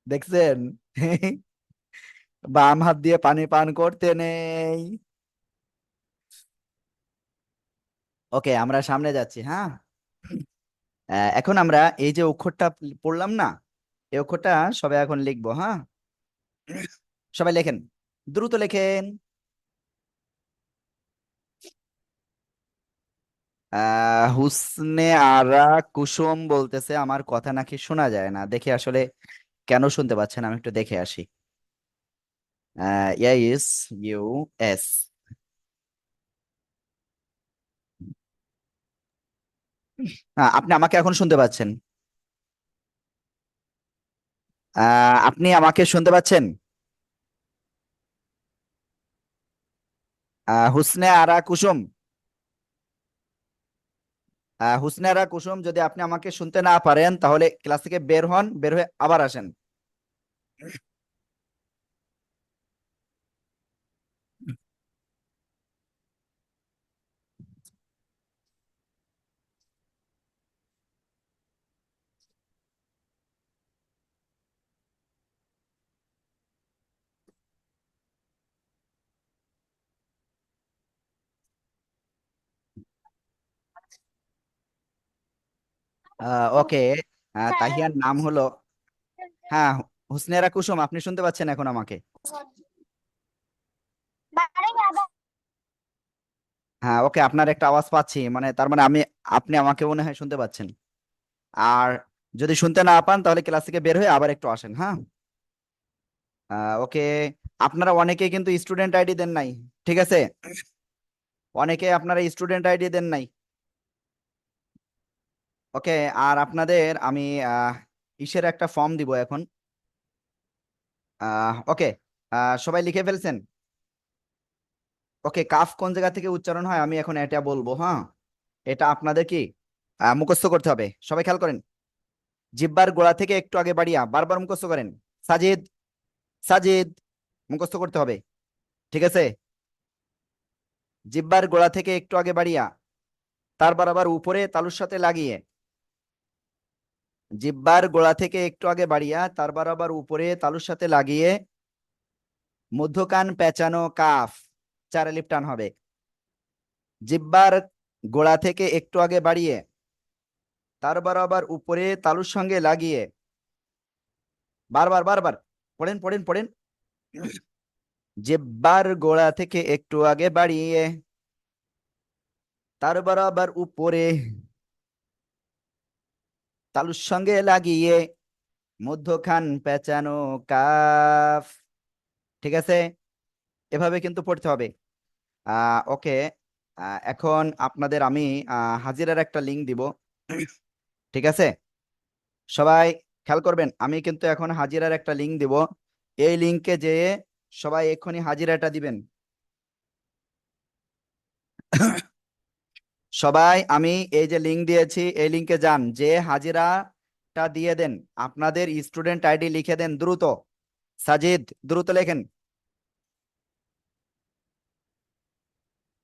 দেখছেন? বাম হাত দিয়ে পানি পান করতে নেই। ওকে, আমরা সামনে যাচ্ছি। হ্যাঁ, এখন আমরা এই যে অক্ষরটা পড়লাম না, এই অক্ষরটা সবাই এখন লিখবো। হ্যাঁ, সবাই লেখেন, দ্রুত লেখেন। হুসনে আরা কুসুম বলতেছে আমার কথা নাকি শোনা যায় না, দেখে আসলে কেন শুনতে পাচ্ছেন, আমি একটু দেখে আসি। Yes, U S. আপনি আমাকে এখন শুনতে পাচ্ছেন? আপনি আমাকে শুনতে পাচ্ছেন? হুসনে আরা কুসুম, হুসনে আরা কুসুম, যদি আপনি আমাকে শুনতে না পারেন তাহলে ক্লাস থেকে বের হন, বের হয়ে আবার আসেন। ওকে, তাহিয়ার নাম হলো, হ্যাঁ, হুসনে আরা কুসুম, আপনি শুনতে পাচ্ছেন এখন আমাকে? হ্যাঁ, ওকে, আপনার একটা আওয়াজ পাচ্ছি, মানে তার মানে আপনি আমাকে মনে হয় শুনতে পাচ্ছেন। আর যদি শুনতে না পান তাহলে ক্লাস থেকে বের হয়ে আবার একটু আসেন। হ্যাঁ, ওকে, আপনারা অনেকে কিন্তু স্টুডেন্ট আইডি দেন নাই, ঠিক আছে? অনেকে আপনারা স্টুডেন্ট আইডি দেন নাই। ওকে, আর আপনাদের আমি ইসের একটা ফর্ম দিব এখন। ওকে, সবাই লিখে ফেলছেন? ওকে, কাফ কোন জায়গা থেকে উচ্চারণ হয় আমি এখন এটা বলবো। হ্যাঁ, এটা আপনাদের কি মুখস্থ করতে হবে, সবাই খেয়াল করেন। জিহ্বার গোড়া থেকে একটু আগে বাড়িয়া, বারবার মুখস্থ করেন। সাজিদ, সাজিদ, মুখস্থ করতে হবে, ঠিক আছে? জিহ্বার গোড়া থেকে একটু আগে বাড়িয়া, তার বরাবর উপরে তালুর সাথে লাগিয়ে, জিহ্বার গোড়া থেকে একটু আগে বাড়িয়া তার বরাবর উপরে তালুর সাথে লাগিয়ে, মধ্যকান পেঁচানো কাফ, 4 আলিফ টান হবে। জিহ্বার গোড়া থেকে একটু আগে বাড়িয়ে তার বরাবর উপরে তালুর সঙ্গে লাগিয়ে, বারবার বারবার পড়েন পড়েন পড়েন। জিহ্বার গোড়া থেকে একটু আগে বাড়িয়ে তার বরাবর উপরে তালুর সঙ্গে লাগিয়ে, মধ্যখান পেঁচানো কাফ, ঠিক আছে? এভাবে কিন্তু পড়তে হবে। ওকে, এখন আপনাদের আমি হাজিরার একটা লিংক দিব, ঠিক আছে? সবাই খেয়াল করবেন, আমি কিন্তু এখন হাজিরার একটা লিংক দিব, এই লিংকে যেয়ে সবাই এক্ষুনি হাজিরাটা দিবেন। সবাই, আমি এই যে লিংক দিয়েছি এই লিংকে যান, যে হাজিরাটা দিয়ে দেন, আপনাদের স্টুডেন্ট আইডি লিখে দেন দ্রুত। সাজিদ, দ্রুত লেখেন।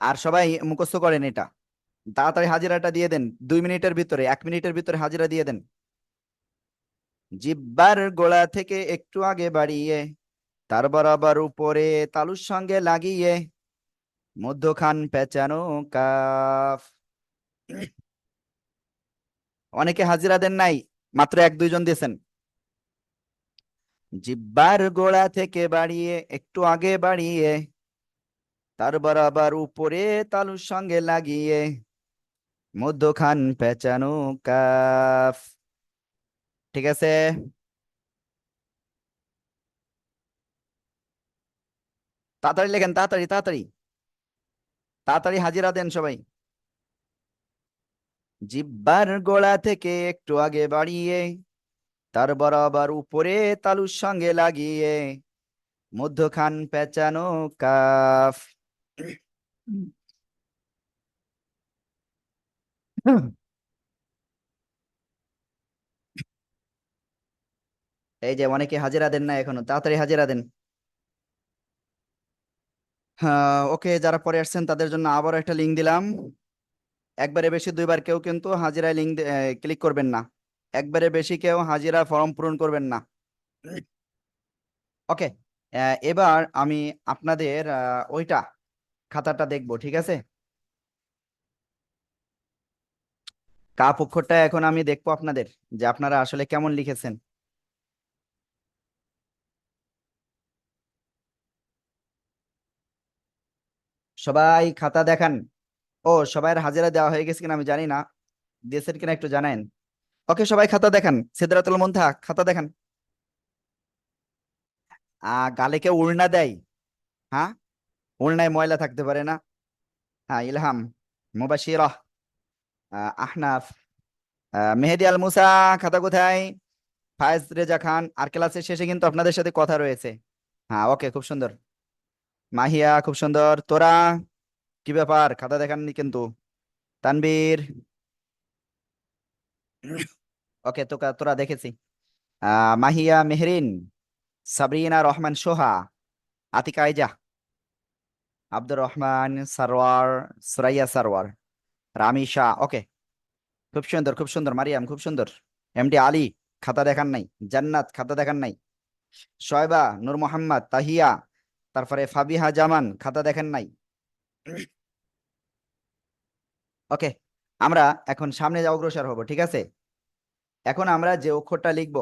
আর সবাই মুখস্থ করেন এটা, তাড়াতাড়ি হাজিরাটা দিয়ে দেন, 2 মিনিটের ভিতরে, 1 মিনিটের ভিতরে হাজিরা দিয়ে দেন। জিহ্বার গোড়া থেকে একটু আগে বাড়িয়ে তার বরাবর উপরে তালুর সঙ্গে লাগিয়ে, মধ্যখান পেঁচানো কাফ। অনেকে হাজিরা দেন নাই, মাত্র 1-2 জন দিয়েছেন। জিহ্বার গোড়া থেকে বাড়িয়ে একটু আগে বাড়িয়ে তার বরাবর উপরে তালুর সঙ্গে লাগিয়ে, মধ্যখান পেঁচানো কাফ, ঠিক আছে? তাড়াতাড়ি লেখেন, তাড়াতাড়ি তাড়াতাড়ি তাড়াতাড়ি হাজিরা দেন সবাই। জিব্বার গোড়া থেকে একটু আগে বাড়িয়ে তার বরাবর উপরে তালুর সঙ্গে লাগিয়ে মধ্যখান পেঁচানো কাফ। এই যে অনেকে হাজিরা দেন না এখনো, তাড়াতাড়ি হাজিরা দেন। হ্যাঁ, ওকে, যারা পরে আসছেন তাদের জন্য আবার একটা লিঙ্ক দিলাম। একবারে বেশি দুইবার কেউ কিন্তু হাজিরা লিঙ্ক ক্লিক করবেন না। একবারে বেশি কেউ হাজিরা ফর্ম পূরণ করবেন না। ওকে, এবার আমি আপনাদের ওইটা খাতাটা দেখবো, ঠিক আছে? কাপ অক্ষরটা এখন আমি দেখবো আপনাদের, যে আপনারা আসলে কেমন লিখেছেন। সবাই খাতা দেখান। ও, সবাই হাজিরা দেওয়া হয়ে গেছে কিনা আমি জানি না, দিয়েছেন কিনা একটু জানেন। ওকে, সবাই খাতা দেখান, সিদরাতুল মুনতাহা খাতা দেখান। গালে কেউ উড়না দেয়? হ্যাঁ, উড়নায় ময়লা থাকতে পারে না। হ্যাঁ, ইলহাম, মুবাশিরা, আহনাফ, মেহেদি আল মুসা খাতা কোথায়? ফায়েজ রেজা খান। আর ক্লাসের শেষে কিন্তু আপনাদের সাথে কথা রয়েছে। হ্যাঁ, ওকে, খুব সুন্দর। মাহিয়া, খুব সুন্দর। তোরা কি ব্যাপার, খাতা দেখাননি কিন্তু? তানবীর, ওকে, তোরা দেখেছি। মাহিয়া, মেহরিন, সাবরিনা রহমান, সোহা, আতিকা আইজা, আব্দুর রহমান, সারওয়ার, সুরাইয়া সারওয়ার, রামিশা, ওকে, খুব সুন্দর খুব সুন্দর। মারিয়াম, খুব সুন্দর। এমডি আলী, খাতা দেখান নাই। জান্নাত, খাতা দেখান নাই। শয়বা, নূর মোহাম্মদ, তাহিয়া, তারপরে ফাবিহা জামান, খাতা দেখেন নাই। ওকে, আমরা এখন সামনে যা অগ্রসর হব, ঠিক আছে? এখন আমরা যে অক্ষরটা লিখব,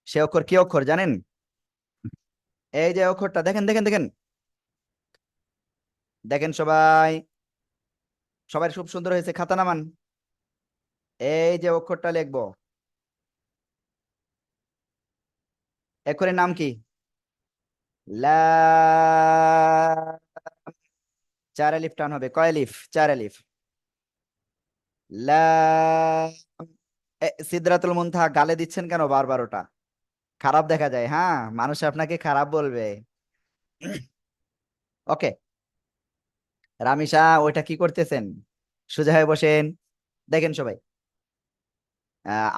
সে অক্ষর কি অক্ষর জানেন? এই যে অক্ষরটা দেখেন দেখেন দেখেন দেখেন সবাই, সবাই খুব সুন্দর হয়েছে, খাতা নামান। এই যে অক্ষরটা লিখব, অক্ষরের নাম কি? লাম। চার আলিফ টান হবে, কয় আলিফ? চার আলিফ। লাম। সিদরাতুল মুনতাহা গালে দিচ্ছেন কেন বারবার? ওটা খারাপ দেখা যায়, হ্যাঁ, মানুষ আপনাকে খারাপ বলবে। ওকে, রামিসা, ওইটা কি করতেছেন? সোজা হয়ে বসেন। দেখেন সবাই,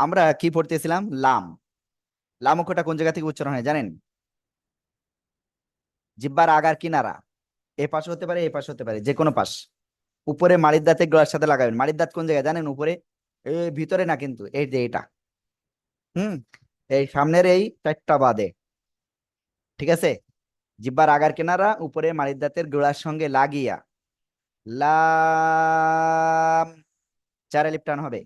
আমরা কি পড়তেছিলাম? লাম। লাম অক্ষরটা কোন জায়গা থেকে উচ্চারণ হয় জানেন? জিহ্বার আগার কিনারা, এ পাশ হতে পারে, এ পাশ হতে পারে, যে কোনো পাশ। উপরে মাড়ির দাঁতে গলার সাথে লাগাবেন। মাড়ির দাঁত কোন জায়গায় জানেন? উপরে, এই ভিতরে না কিন্তু, এই যে এটা, হুম, এই সামনের এই চারটা বাদে, ঠিক আছে? জিহ্বার আগার কিনারা উপরে মাড়ির দাঁতের গোড়ার সঙ্গে লাগিয়া লাম, চার আলিফ টান হবে।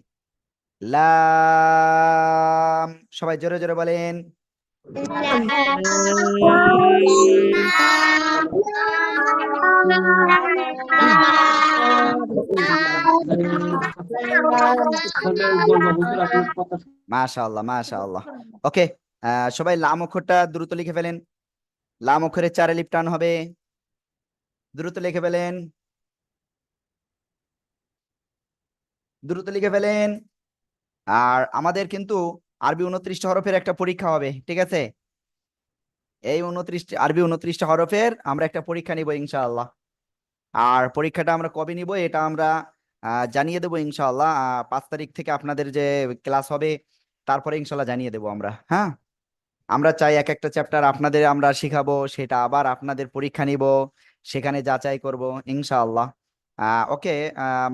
লাম, সবাই জোরে জোরে বলেন। মাশাআল্লাহ মাশাআল্লাহ। ওকে, সবাই লাম অক্ষরটা দ্রুত লিখে ফেলেন। লাম অক্ষরে চার আলিফ টান হবে, দ্রুত লিখে ফেলেন, দ্রুত লিখে ফেলেন। আর আমাদের কিন্তু আরবি 29টা হরফের একটা পরীক্ষা হবে, ঠিক আছে? এই 29টা হরফের আমরা একটা পরীক্ষা নিব ইনশাআল্লাহ। আর পরীক্ষাটা আমরা কবে নিব এটা আমরা জানিয়ে দেবো ইনশাআল্লাহ। 5 তারিখ থেকে আপনাদের যে ক্লাস হবে, তারপরে ইনশাআল্লাহ জানিয়ে দেবো আমরা। হ্যাঁ, আমরা চাই এক একটা চ্যাপ্টার আপনাদের আমরা শিখাবো, সেটা আবার আপনাদের পরীক্ষা নিব, সেখানে যাচাই করব ইনশাআল্লাহ। ওকে,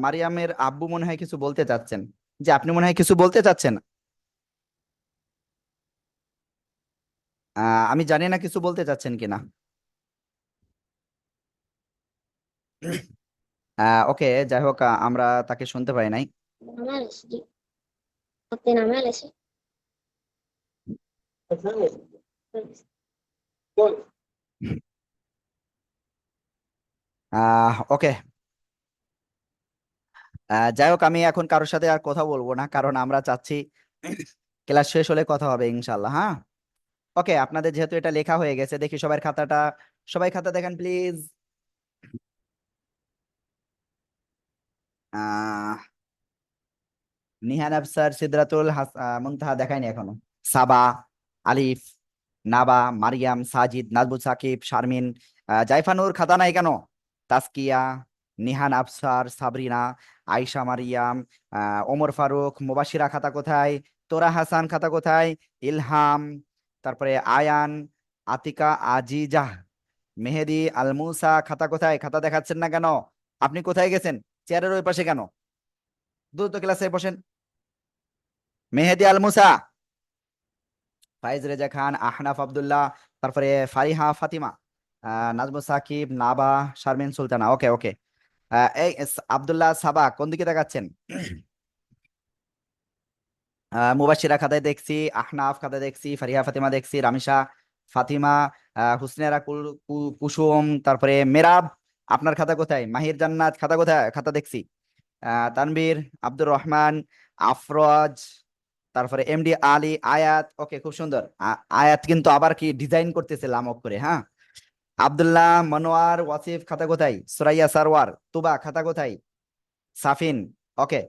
মারিয়ামের আব্বু মনে হয় কিছু বলতে চাচ্ছেন। যে আপনি মনে হয় কিছু বলতে চাচ্ছেন। আমি জানি না কিছু বলতে চাচ্ছেন কিনা। ওকে, যাই হোক, আমরা তাকে শুনতে পাই নাই। ওকে, যাই হোক, আমি এখন কারোর সাথে আর কথা বলবো না, কারণ আমরা চাচ্ছি ক্লাস শেষ হলে কথা হবে ইনশাল্লাহ। হ্যাঁ, ওকে, আপনাদের যেহেতু এটা লেখা হয়ে গেছে, দেখি সবার খাতাটা সবাই খাতা দেখেন প্লিজ। নিহান আফসার, সিদরাতুল মুনতাহা দেখায়নি এখনো। সাবা, আলিফ, নাবা, মারিয়াম, সাজিদ, নাজবুল সাকিব, শারমিন, জাইফানুর খাতা নাই কেন? তাসকিয়া, নিহান আফসার, সাবরিনা, আয়েশা মারিয়াম, ওমর ফারুক, মুবাশিরা খাতা কোথায়? তোরা হাসান খাতা কোথায়? ইলহাম, তারপরে আয়ান, আতিকা, আজিজা, মেহেদি, আলমুসা খাতা কোথায়? খাতা দেখাচ্ছেন না কেন? আপনি কোথায় গেছেন? চেয়ারের ওই পাশে কেন? দ্রুত ক্লাসে বসেন। মেহেদি আলমুসা, ফাইজ রেজা খান, আহনাফ আব্দুল্লাহ, তারপরে ফারিহা ফাতিমা, নাজমুল সাকিব, নাবা, শারমিন সুলতানা। ওকে ওকে। আব্দুল্লাহ সাবা কোন দিকে দেখাচ্ছেন? মুবাশিরা খাতায় দেখছি, আহনাফ খাতায় দেখছি, ফারিহা ফাতিমা দেখছি, রামিসা, ফাতিমা, হুসনেরা কুসুম, তারপরে মেরাব আপনার খাতা কোথায়? মাহির জান্নাত খাতা কোথায়? খাতা দেখছি। তানবীর, আব্দুর রহমান, আফরোজ, তারপরে এমডি আলী, আয়াত। ওকে খুব সুন্দর। আয়াত কিন্তু আবার কি ডিজাইন করতেছে লামক করে, হ্যাঁ। আব্দুল্লাহ, মনোয়ার, ওয়াসিফ খাতা কোথায়? সুরাইয়া সারওয়ার, তুবা খাতা কোথায়? সাফিন। ওকে।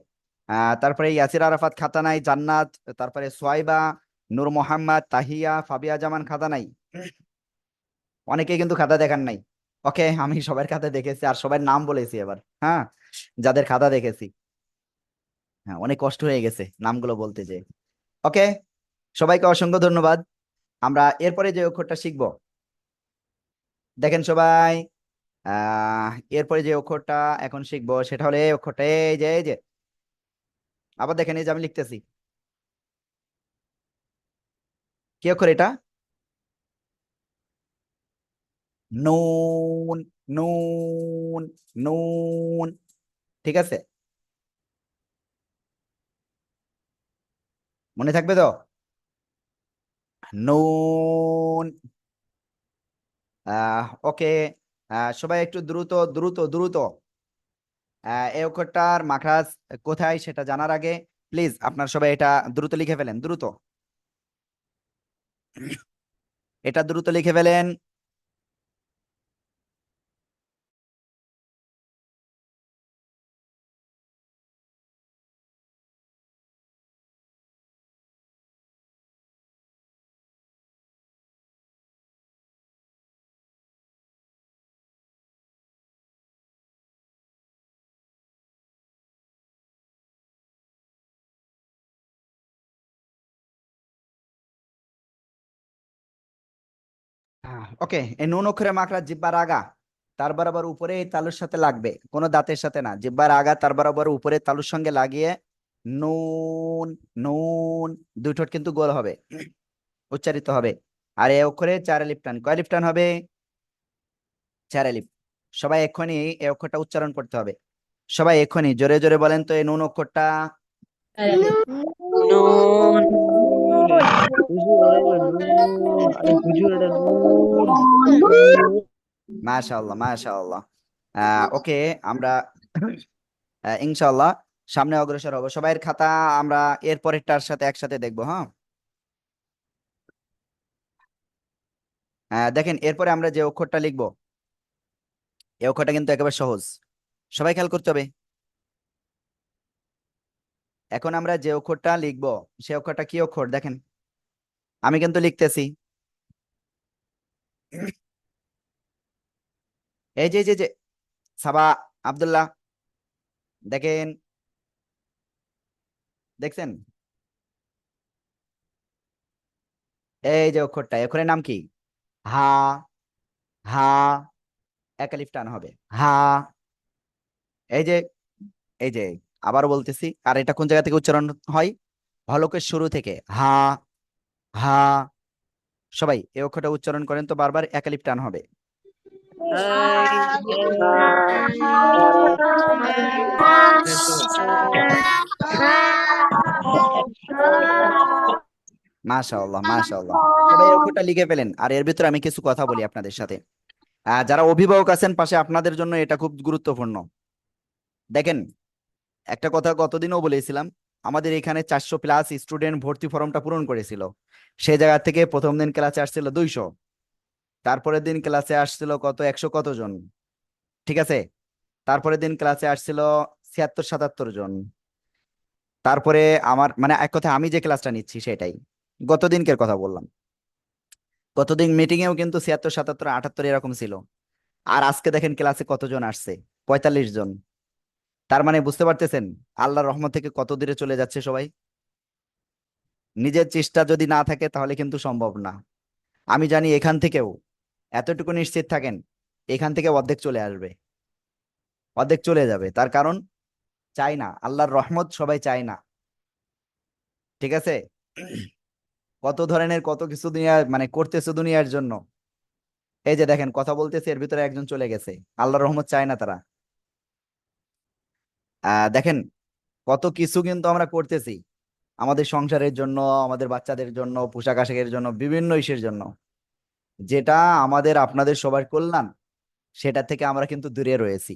তারপরে ইয়াসির আরাফাত খাতা নাই, জান্নাত, তারপরে সোয়াইবা, নূর মোহাম্মদ, তাহিয়া, ফাবিয়া জামান খাতা নাই। অনেকে কিন্তু খাতা দেখান নাই। ওকে, আমি সবার খাতা দেখেছি আর সবার নাম বলেছি এবার, হ্যাঁ, যাদের খাতা দেখেছি। হ্যাঁ, অনেক কষ্ট হয়ে গেছে নামগুলো বলতে যে। ওকে, সবাইকে অসংখ্য ধন্যবাদ। আমরা এরপরে যে অক্ষরটা শিখব, দেখেন সবাই, এরপরে যে অক্ষরটা এখন শিখবো সেটা হলে এই অক্ষরটা, এই যে আবার দেখেন, এই যে আমি লিখতেছি। কি অক্ষর এটা? নুন, নুন, নুন। ঠিক আছে, মনে থাকবে তো? নুন। ওকে। সবাই একটু দ্রুত দ্রুত দ্রুত এই অক্ষরটার মাখরাজ কোথায় সেটা জানার আগে প্লিজ আপনার সবাই এটা দ্রুত লিখে ফেলেন, দ্রুত। এটা দ্রুত লিখে ফেলেন। ওকে, এই নুন অক্ষরে মাকড়া জিব্বার আগা তার বরাবর উপরে এই তালুর সাথে লাগবে, কোনো দাঁতের সাথে না। জিব্বার আগা তার বরাবর উপরে তালুর সঙ্গে লাগিয়ে নুন, নুন। দুই ঠোঁট কিন্তু গোল হবে, উচ্চারিত হবে। আর এই অক্ষরে 4 আলিফ টান। কয় আলিফ টান হবে? 4 আলিফ। সবাই এক্ষুনি এই অক্ষরটা উচ্চারণ করতে হবে। সবাই এক্ষুনি জোরে জোরে বলেন তো এই নুন অক্ষরটা। নুন, হুজুর এটা হলো নুন, আরে হুজুর এটা নুন, মাশাআল্লাহ মাশাআল্লাহ। ওকে, আমরা ইনশাআল্লাহ সামনে অগ্রসর হবো। সবাইয়ের খাতা আমরা এর পরেরটার সাথে একসাথে দেখবো, হ্যাঁ। দেখেন এরপরে আমরা যে অক্ষরটা লিখবো, এই অক্ষরটা কিন্তু একেবারে সহজ, সবাই খেয়াল করতে হবে। এখন আমরা যে অক্ষরটা লিখবো সে অক্ষরটা কি অক্ষর দেখেন, আমি কিন্তু লিখতেছি। এই যে সাবা, আব্দুল্লাহ, দেখেন, দেখছেন? এই যে অক্ষরটা, অক্ষরের নাম কি? হা, হা। 1 আলিফ টান হবে, হা। এই যে, এই যে, আবারও বলতেছি, আর এটা কোন জায়গা থেকে উচ্চারণ হয়? হলকের শুরু থেকে, হা, হা। সবাই এই অক্ষরটা উচ্চারণ করেন তো বারবার, 1 আলিফ টান হবে। মাশাআল্লাহ মাশাআল্লাহ। সবাই এই অক্ষরটা লিখে ফেলেন। আর এর ভিতরে আমি কিছু কথা বলি আপনাদের সাথে। যারা অভিভাবক আছেন পাশে, আপনাদের জন্য এটা খুব গুরুত্বপূর্ণ। দেখেন, একটা কথা গতদিনও বলেছিলাম, আমাদের এখানে 400+ স্টুডেন্ট ভর্তি ফর্মটা পূরণ করেছিল। সেই জায়গা থেকে প্রথম দিন ক্লাসে আসছিল 200। তারপরের দিন ক্লাসে আসছিল কত 100 কত জন, ঠিক আছে। তারপরের দিন ক্লাসে আসছিল 76-77 জন। তারপরে আমার মানে এক কথা আমি যে ক্লাসটা নিচ্ছি সেটাই, গত দিনকের কথা বললাম। গতদিন মিটিং এও কিন্তু 76, 77, 78 এরকম ছিল। আর আজকে দেখেন ক্লাসে কতজন আসছে, 45 জন। তার মানে বুঝতে পারতেছেন আল্লাহর রহমত থেকে কত দূরে চলে যাচ্ছে সবাই। নিজের চেষ্টা যদি না থাকে তাহলে কিন্তু সম্ভব না। আমি জানি এখান থেকেও, এতটুকু নিশ্চিত থাকেন, এখান থেকে অর্ধেক চলে আসবে, অর্ধেক চলে যাবে। তার কারণ চাই না, আল্লাহর রহমত সবাই চায় না, ঠিক আছে। কত ধরনের কত কিছু দুনিয়া মানে করতেছে দুনিয়ার জন্য। এই যে দেখেন কথা বলতেছে এর ভিতরে একজন চলে গেছে, আল্লাহর রহমত চায় না তারা। দেখেন কত কিছু কিন্তু আমরা করতেছি আমাদের সংসারের জন্য, আমাদের বাচ্চাদের জন্য, পোশাক আশাকের জন্য, বিভিন্ন ইসের জন্য, যেটা আমাদের আপনাদের সবার কল্যাণ, সেটা থেকে আমরা কিন্তু দূরে রয়েছি।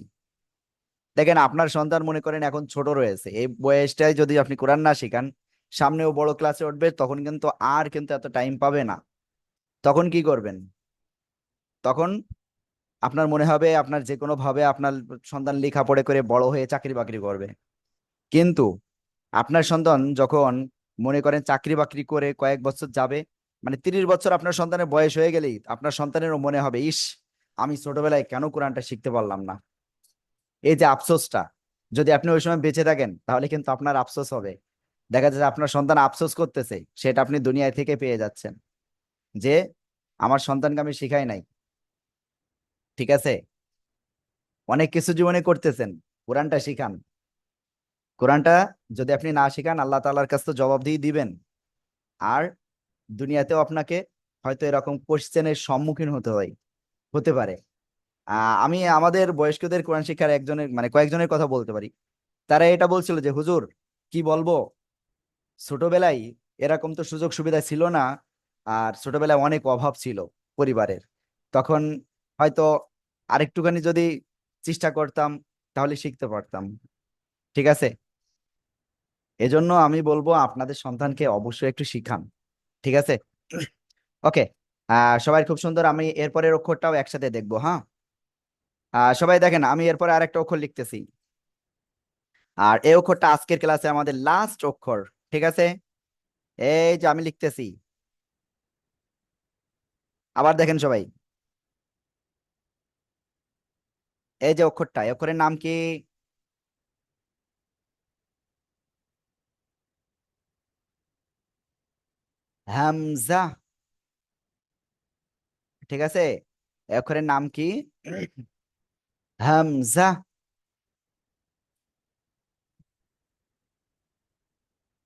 দেখেন আপনার সন্তান মনে করেন এখন ছোট রয়েছে, এই বয়সটায় যদি আপনি কোরআন না শিখান, সামনেও বড় ক্লাসে উঠবে, তখন কিন্তু আর কিন্তু এত টাইম পাবে না। তখন কি করবেন? তখন আপনার মনে হবে আপনার যে কোনো ভাবে আপনার সন্তান লেখাপড়া করে বড় হয়ে চাকরি বাকরি করবে। কিন্তু আপনার সন্তান যখন মনে করেন চাকরি বাকরি করে কয়েক বছর যাবে, মানে 30 বছর আপনার সন্তানের বয়স হয়ে গেলেই আপনার সন্তানেরও মনে হবে, ইস আমি ছোটবেলায় কেন কোরআনটা শিখতে পারলাম না। এই যে আফসোসটা, যদি আপনি ওই সময় বেঁচে থাকেন তাহলে কিন্তু আপনার আফসোস হবে। দেখা যাচ্ছে আপনার সন্তান আফসোস করতেছে, সেটা আপনি দুনিয়া থেকে পেয়ে যাচ্ছেন, যে আমার সন্তানকে আমি শিখাই নাই, ঠিক আছে। অনেক কিছু জীবনে করতেছেন, কোরআনটা শিখান। কোরআনটা যদি আপনি না শিখান, আল্লাহ তাআলার কাছে তো জবাবদিহি দিবেন। আর দুনিয়াতেও আপনাকে হয়তো এরকম কোশ্চেনের সম্মুখীন হতে হয়, হতে পারে। আমি আমাদের বয়স্কদের কোরআন শিক্ষার একজনের মানে কয়েকজনের কথা বলতে পারি। তারা এটা বলছিল যে হুজুর কি বলবো, ছোটবেলায় এরকম তো সুযোগ সুবিধা ছিল না, আর ছোটবেলায় অনেক অভাব ছিল পরিবারের। তখন হয়তো আরেকটুখানি যদি চেষ্টা করতাম তাহলে শিখতে পারতাম, ঠিক আছে। এজন্য আমি বলবো আপনাদের সন্তানকে অবশ্যই একটু শিখান, ঠিক আছে। ওকে, সবাই খুব সুন্দর। আমি এরপরের অক্ষরটাও একসাথে দেখবো, হ্যাঁ। সবাই দেখেন আমি এরপরে আরেকটা অক্ষর লিখতেছি, আর এই অক্ষরটা আজকের ক্লাসে আমাদের লাস্ট অক্ষর, ঠিক আছে। এই যে আমি লিখতেছি, আবার দেখেন সবাই, এই যে অক্ষরটা, এই অক্ষরের নাম কি? হামজা, ঠিক আছে। এই অক্ষরের নাম কি? হামজা।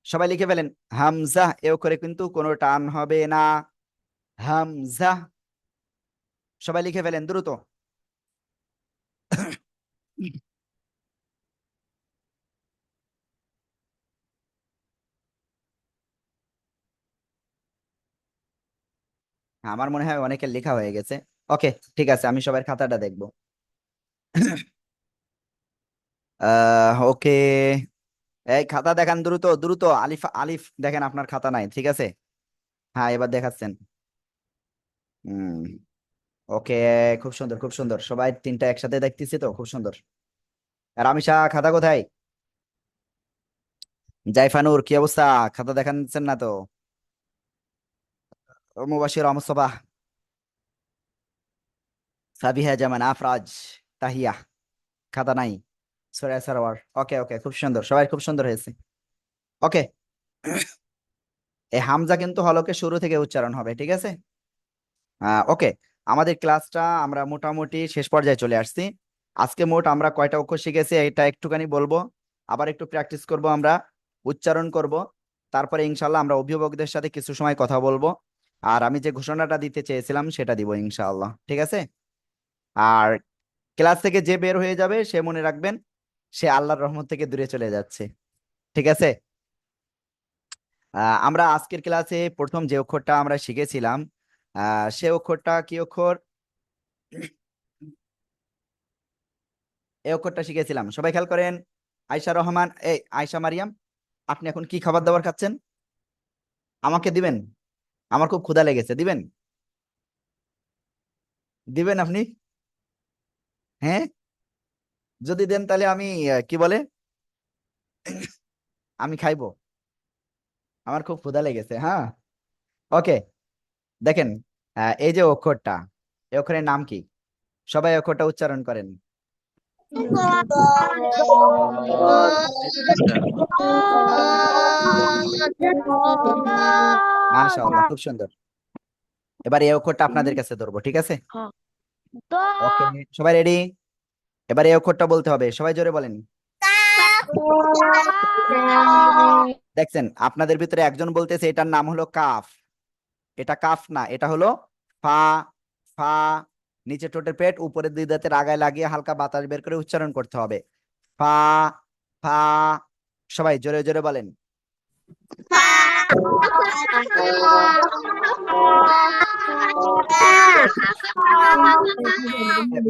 সবাই লিখে ফেলেন হামজা, এ অক্ষরে কিন্তু কোনো টান হবে না, হামজা। সবাই লিখে ফেলেন দ্রুত। আমার মনে হয় অনেকের লেখা হয়ে গেছে। ওকে, ঠিক আছে, আমি সবার খাতাটা দেখবো। ওকে, এই খাতা দেখান দ্রুত দ্রুত। আলিফ আলিফ দেখেন আপনার খাতা নাই, ঠিক আছে। হ্যাঁ এবার দেখাচ্ছেন। হুম, ওকে, খুব সুন্দর খুব সুন্দর, সবাই তিনটা একসাথে দেখতেছি তো, খুব সুন্দর। আর আমিশা খাতা কোথায়? জাইফানুর কি অবস্থা, খাতা দেখাচ্ছেন না তো? মুবাশির মুস্তফা, সাবিহা জামান, আফরাজ, তাহিয়া, খাতা নাই। সরিয়া সারোয়ার, ওকে ওকে, খুব সুন্দর, সবাই খুব সুন্দর হয়েছে। ওকে, এই হামজা কিন্তু হলকে শুরু থেকে উচ্চারণ হবে, ঠিক আছে। ওকে, আমাদের ক্লাসটা আমরা মোটামুটি শেষ পর্যায়ে চলে আসছি। আজকে মোট আমরা কয়টা অক্ষর শিখেছি এটা একটুখানি বলবো, আবার একটু প্র্যাকটিস করব আমরা, উচ্চারণ করব। তারপরে ইনশাল্লাহ আমরা অভিভাবকদের সাথে কিছু সময় কথা বলবো। আর আমি যে ঘোষণাটা দিতে চেয়েছিলাম সেটা দিব ইনশাআল্লাহ, ঠিক আছে। আর ক্লাস থেকে যে বের হয়ে যাবে সে মনে রাখবেন সে আল্লাহর রহমত থেকে দূরে চলে যাচ্ছে, ঠিক আছে। আমরা আজকের ক্লাসে প্রথম যে অক্ষরটা আমরা শিখেছিলাম, সে অক্ষরটা কি অক্ষর? এই অক্ষরটা শিখেছিলাম, সবাই খেয়াল করেন। আয়শা রহমান, এই আয়শা মারিয়াম, আপনি এখন কি খাবার দাবার খাচ্ছেন? আমাকে দিবেন, আমার খুব ক্ষুধা লেগেছে, দিবেন? দিবেন আপনি? হ্যাঁ, যদি দেন তাহলে আমি কি বলে আমি খাইবো, আমার খুব ক্ষুধা লেগেছে। হ্যাঁ, ওকে, দেখেন, এই যে অক্ষরটা, এই অক্ষরের নাম কি? সবাই অক্ষরটা উচ্চারণ করেন। মাশাআল্লাহ, খুব সুন্দর। এবার এই অক্ষরটা আপনাদের কাছে ধরবো, ঠিক আছে? ওকে, সবাই রেডি? এবার এই অক্ষরটা বলতে হবে, সবাই জোরে বলেন। দেখছেন, আপনাদের ভিতরে একজন বলতেছে এটার নাম হলো কাফ। এটা কাফ না, এটা হলো ফা। ফা, নিচে ঠোঁটের পেট, উপরে দুই দাঁতের আগায় লাগিয়ে হালকা বাতাস বের করে উচ্চারণ করতে হবে। ফা, ফা, সবাই জোরে জোরে বলেন।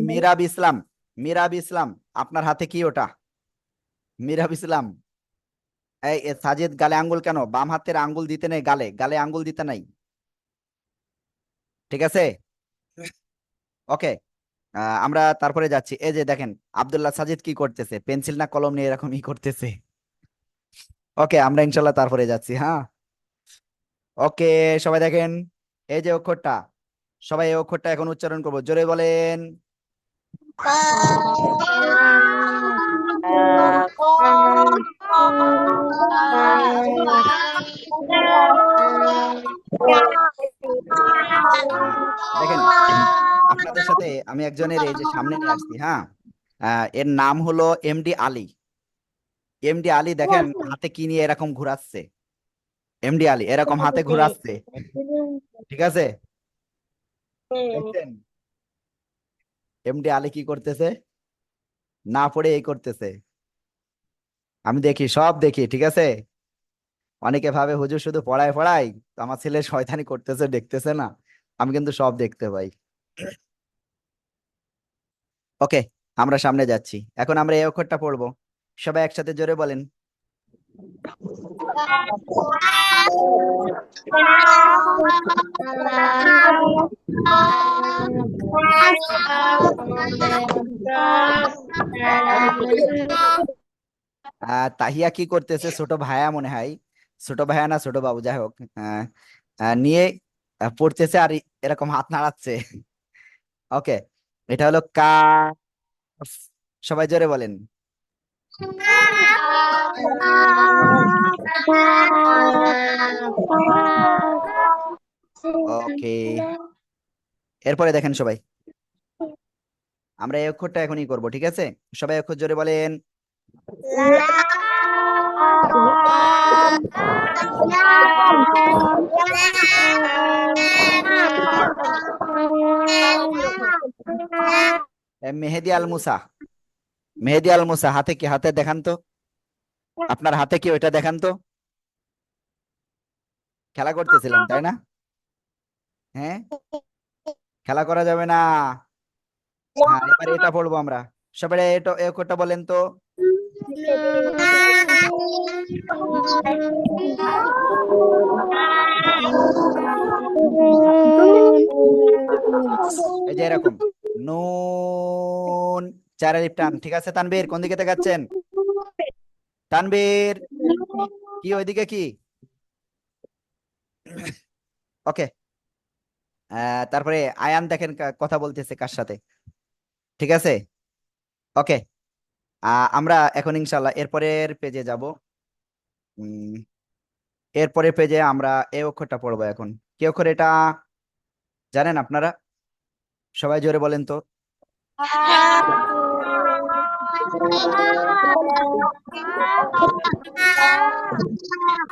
মিরাব ইসলাম, মিরাব ইসলাম, আপনার হাতে কি ওটা? মিরাব ইসলাম, সাজিদ গালে আঙ্গুল কেন? বাম হাতের আঙ্গুল দিতে নেই, গালে গালে আঙ্গুল দিতে নাই, ঠিক আছে? ওকে, আমরা তারপরে যাচ্ছি। এই যে দেখেন, আব্দুল্লাহ সাজিদ কি করতেছে, পেন্সিল না কলম নিয়ে এরকম ই করতেছে। ওকে, আমরা ইনশাল্লাহ তারপরে যাচ্ছি। হ্যাঁ, ওকে, সবাই দেখেন, এই যে অক্ষরটা, সবাই এই অক্ষরটা এখন উচ্চারণ করবো, জোরে বলেন। দেখেন, আপনাদের সাথে আমি একজনের এই যে সামনে নিয়ে আসছি। হ্যাঁ, এর নাম হলো এমডি আলী। এমডি আলী দেখেন হাতে কি নিয়ে এরকম ঘোরাচ্ছে, এমডি আলী এরকম হাতে ঘোরাচ্ছে, ঠিক আছে? দেখছেন এমডি আলী কি করতেছে, না পড়ে এই করতেছে। আমি দেখি, সব দেখি, ঠিক আছে? অনেকে ভাবে হুজুর শুধু পড়ায় পড়াই, তো আমার ছেলে শয়তানি করতেছে দেখতেছে না, আমি কিন্তু সব দেখতে পাই। ওকে, আমরা সামনে যাচ্ছি, এখন আমরা এই অক্ষরটা পড়বো, সবাই একসাথে জোরে বলেন। তাহিয়া কি করতেছে, ছোট ভাইয়া মনে হয়, ছোট ভাইয়া না ছোট বাবু, যাই হোক, নিয়ে পড়তেছে আর এরকম হাত নাড়াচ্ছে। ওকে, এটা হলো কাফ, সবাই জোরে বলেন। ওকে, এরপরে দেখেন সবাই, আমরা এই অক্ষরটা এখনই করব, ঠিক আছে? সবাই অক্ষর জোরে বলেন। মেহেদি আল মুসা, মেহেদি আল মুসা, হাতে কি? হাতে দেখান তো, আপনার হাতে কি ওইটা দেখান তো। খেলা করতেছিলেন তাই না? হ্যাঁ, খেলা করা যাবে না। হ্যাঁ, এবার এটা পড়বো আমরা, সবাই এটা এই অক্ষরটা বলেন তো। এই যে এরকম নুন, চার আলিফ টান, ঠিক আছে? তানবীর কোন দিকে তাকাচ্ছেন? তানবীর, কি ওইদিকে কি? ওকে, তারপরে আয়ান দেখেন কথা বলতেছে কার সাথে, ঠিক আছে? ওকে, আমরা এখন ইনশাল্লাহ এরপরের পেজে যাব। উম এরপরের পেজে আমরা এই অক্ষরটা পড়বো এখন। কি অক্ষর এটা জানেন আপনারা? সবাই জোরে বলেন তো।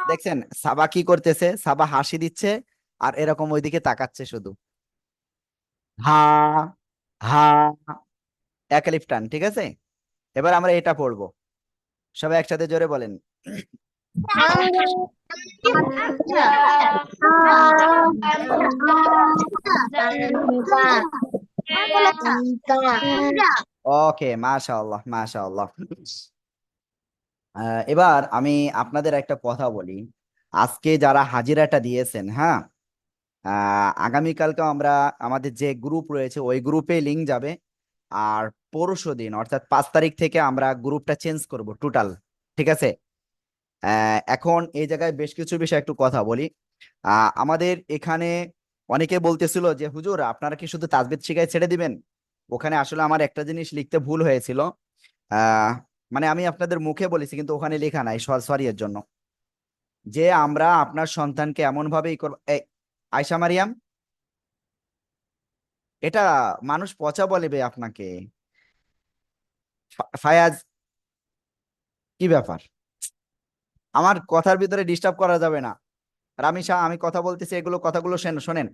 দেখছেন সাবা কি করতেছে, সাবা হাসি দিচ্ছে আর এরকম ওইদিকে তাকাচ্ছে শুধু। হা, হা, এক আলিফ টান, ঠিক আছে? এবার আমরা এটা পড়বো, সবাই একসাথে জোরে বলেন। ওকে, মাশাআল্লাহ মাশাআল্লাহ। এবার আমি আপনাদের একটা কথা বলি, আজকে যারা হাজিরাটা দিয়েছেন, হ্যাঁ, আগামীকালকে আমরা আমাদের যে গ্রুপ রয়েছে ওই গ্রুপে লিংক যাবে। আর পরশু দিন অর্থাৎ 5 তারিখ থেকে আমরা গ্রুপটা চেঞ্জ করব টোটাল। ঠিক আছে। এখন এই জায়গায় বেশ কিছু বিষয় একটু কথা বলি। আমাদের এখানে অনেকে বলতেছিল যে হুজুর আপনারা কি শুধু তাজবিদ শিখায় ছেড়ে দিবেন। ওখানে আসলে আমার একটা জিনিস লিখতে ভুল হয়েছিল। আহ মানে আমি আপনাদের মুখে বলেছি কিন্তু ওখানে লেখা নাই, সরি এর জন্য। যে আমরা আপনার সন্তানকে এমন ভাবেই করব। আয়শা মারিয়াম, এটা মানুষ পচা বলবে আপনাকে। ফায়াজ, কি ব্যাপার? আমার কথার ভিতরে ডিস্টার্ব করা যাবে না। রামিসা, আমি কথা বলতেছি, এগুলো কথাগুলো শোনেন।